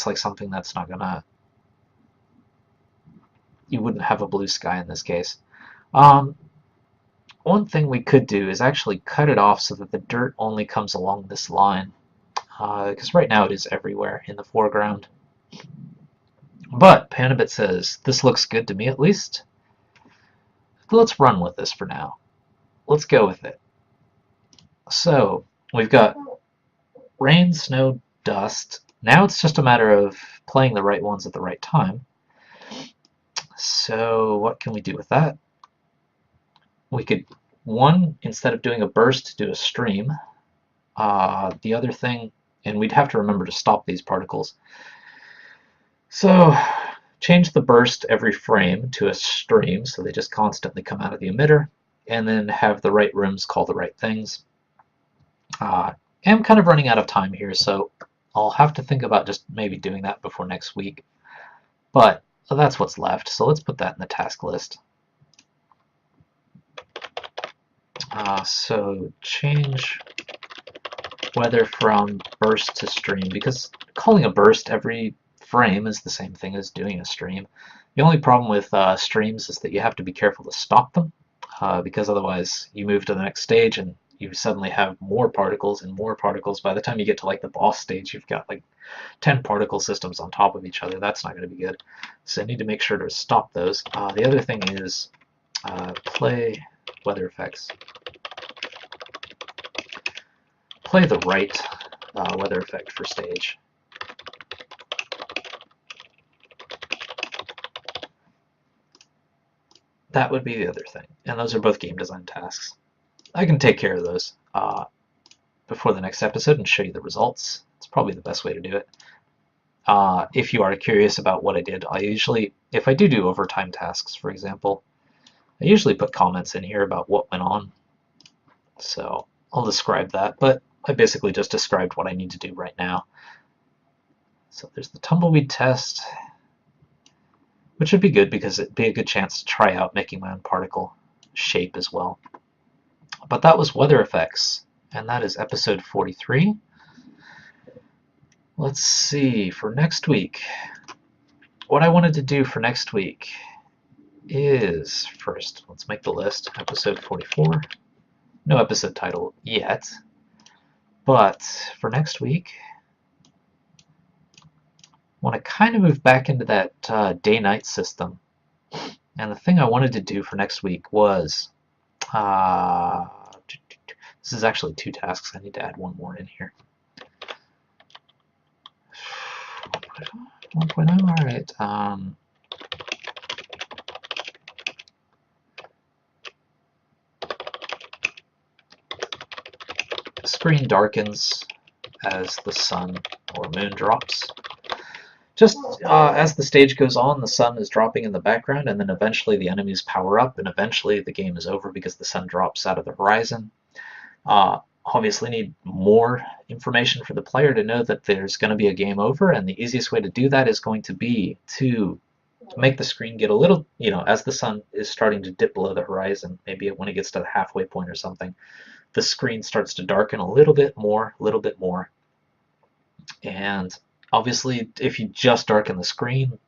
like something that's not gonna. You wouldn't have a blue sky in this case. One thing we could do is actually cut it off so that the dirt only comes along this line, because right now it is everywhere in the foreground. But PandaBit says, this looks good to me at least. Let's run with this for now. Let's go with it. So, we've got rain, snow, dust. Now it's just a matter of playing the right ones at the right time. So, what can we do with that? We could, instead of doing a burst, do a stream. The other thing, and we'd have to remember to stop these particles. So change the burst every frame to a stream so they just constantly come out of the emitter, and then have the right rooms call the right things. I'm kind of running out of time here, so I'll have to think about just maybe doing that before next week. But that's what's left, so let's put that in the task list. So change weather from burst to stream, because calling a burst every frame is the same thing as doing a stream. The only problem with streams is that you have to be careful to stop them, because otherwise you move to the next stage and you suddenly have more particles and more particles. By the time you get to like the boss stage, you've got like 10 particle systems on top of each other. That's not going to be good. So I need to make sure to stop those. The other thing is play weather effects. Play the right weather effect for stage. That would be the other thing. And those are both game design tasks. I can take care of those before the next episode and show you the results. It's probably the best way to do it. If you are curious about what I did, I usually, if I do overtime tasks, for example, I usually put comments in here about what went on. So I'll describe that, but I basically just described what I need to do right now. So there's the tumbleweed test, which would be good because it'd be a good chance to try out making my own particle shape as well. But that was weather effects, and that is episode 43. Let's see, for next week, what I wanted to do for next week is, first, let's make the list, episode 44. No episode title yet, but for next week, I want to kind of move back into that day-night system. And the thing I wanted to do for next week was, this is actually 2 tasks. I need to add one more in here. 1.0, all right. Screen darkens as the sun or moon drops. Just as the stage goes on, the sun is dropping in the background, and then eventually the enemies power up, and eventually the game is over because the sun drops out of the horizon. Obviously need more information for the player to know that there's going to be a game over, and the easiest way to do that is going to be to make the screen get a little, as the sun is starting to dip below the horizon, maybe when it gets to the halfway point or something, the screen starts to darken a little bit more. And obviously, if you just darken the screen,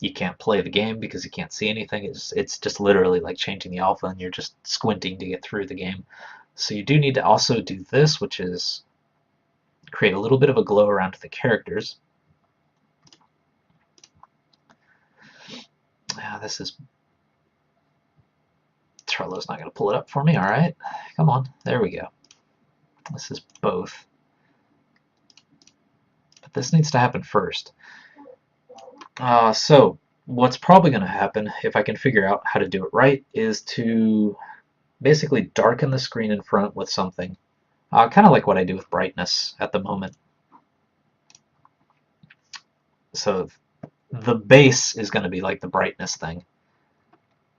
you can't play the game because you can't see anything. It's just literally like changing the alpha and you're just squinting to get through the game. So you do need to also do this, which is create a little bit of a glow around the characters. This is... Trello's not going to pull it up for me. All right, come on. There we go. This is both. But this needs to happen first. So what's probably going to happen, if I can figure out how to do it right, is to basically darken the screen in front with something. Kind of like what I do with brightness at the moment. So the base is going to be like the brightness thing,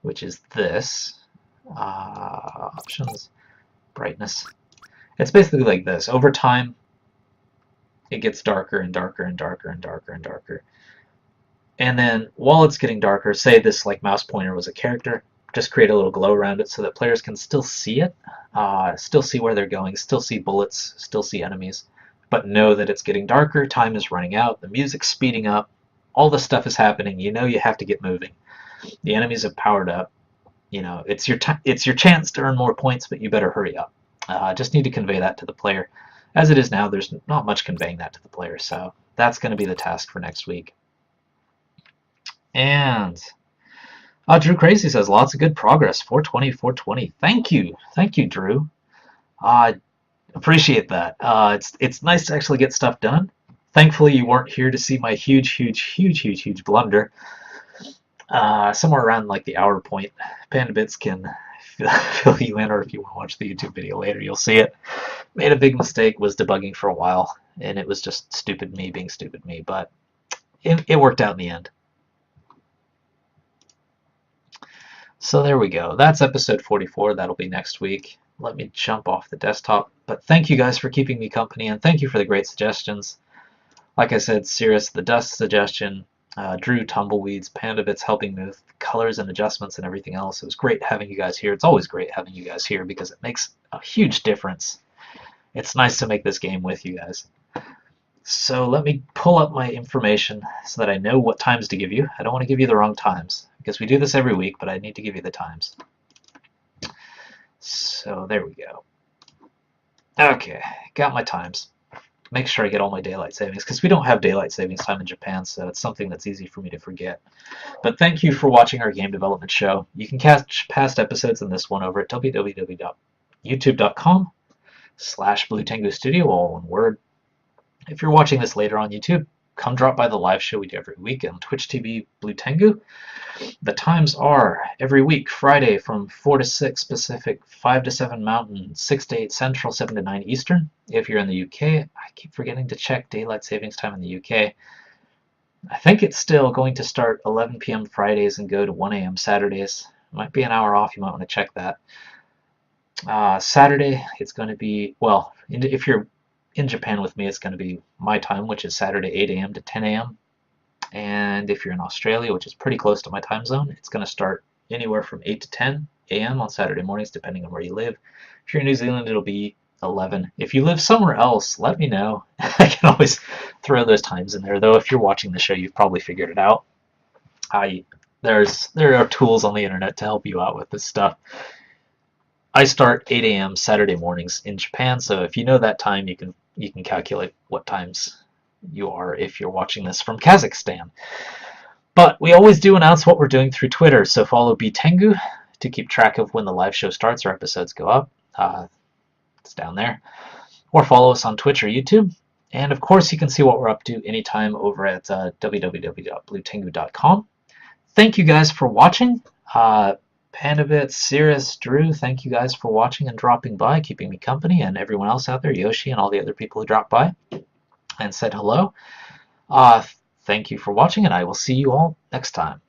which is this. Options, brightness. It's basically like this. Over time, it gets darker and darker and darker and darker and darker. And then while it's getting darker, say this like mouse pointer was a character, just create a little glow around it so that players can still see it, still see where they're going, still see bullets, still see enemies, but know that it's getting darker, time is running out, the music's speeding up, all this stuff is happening, you have to get moving. The enemies have powered up. It's your chance to earn more points, but you better hurry up. Just need to convey that to the player. As it is now, there's not much conveying that to the player, so that's going to be the task for next week. And Drew Crazy says, lots of good progress. 420, 420. Thank you, Drew. Appreciate that. It's nice to actually get stuff done. Thankfully, you weren't here to see my huge blunder. Somewhere around like the hour point, PandaBits can fill you in, or if you want to watch the YouTube video later, you'll see it. Made a big mistake, was debugging for a while, and it was just stupid me being stupid me, but it worked out in the end. So there we go. That's episode 44. That'll be next week. Let me jump off the desktop. But thank you guys for keeping me company, and thank you for the great suggestions. Like I said, Cirrus, the dust suggestion, Drew, tumbleweeds, Panda Bits helping me with colors and adjustments and everything else. It was great having you guys here. It's always great having you guys here because it makes a huge difference. It's nice to make this game with you guys. So let me pull up my information so that I know what times to give you. I don't want to give you the wrong times because we do this every week, but I need to give you the times. So there we go. Okay, got my times. Make sure I get all my daylight savings because we don't have daylight savings time in Japan, so it's something that's easy for me to forget. But thank you for watching our game development show. You can catch past episodes in this one over at www.youtube.com/Blue Tengu Studio, all one word. If you're watching this later on YouTube, come drop by the live show we do every week on Twitch TV Blue Tengu. The times are every week, Friday from 4 to 6 Pacific, 5 to 7 Mountain, 6 to 8 Central, 7 to 9 Eastern. If you're in the UK, I keep forgetting to check daylight savings time in the UK. I think it's still going to start 11 p.m. Fridays and go to 1 a.m. Saturdays. Might be an hour off, you might want to check that. Saturday, it's going to be, well, if you're in Japan with me, it's going to be my time, which is Saturday 8 a.m. to 10 a.m. And if you're in Australia, which is pretty close to my time zone, it's going to start anywhere from 8 to 10 a.m. on Saturday mornings, depending on where you live. If you're in New Zealand, it'll be 11. If you live somewhere else, let me know. I can always throw those times in there, though. If you're watching the show, you've probably figured it out. There are tools on the internet to help you out with this stuff. I start 8 a.m. Saturday mornings in Japan, so if you know that time, you can calculate what times you are if you're watching this from Kazakhstan. But we always do announce what we're doing through Twitter, so follow Tengu to keep track of when the live show starts or episodes go up. It's down there. Or follow us on Twitch or YouTube. And of course, you can see what we're up to anytime over at www.bluetengu.com. Thank you guys for watching. Pandabit, Cirrus, Drew, thank you guys for watching and dropping by, keeping me company, and everyone else out there, Yoshi and all the other people who dropped by and said hello. Thank you for watching, and I will see you all next time.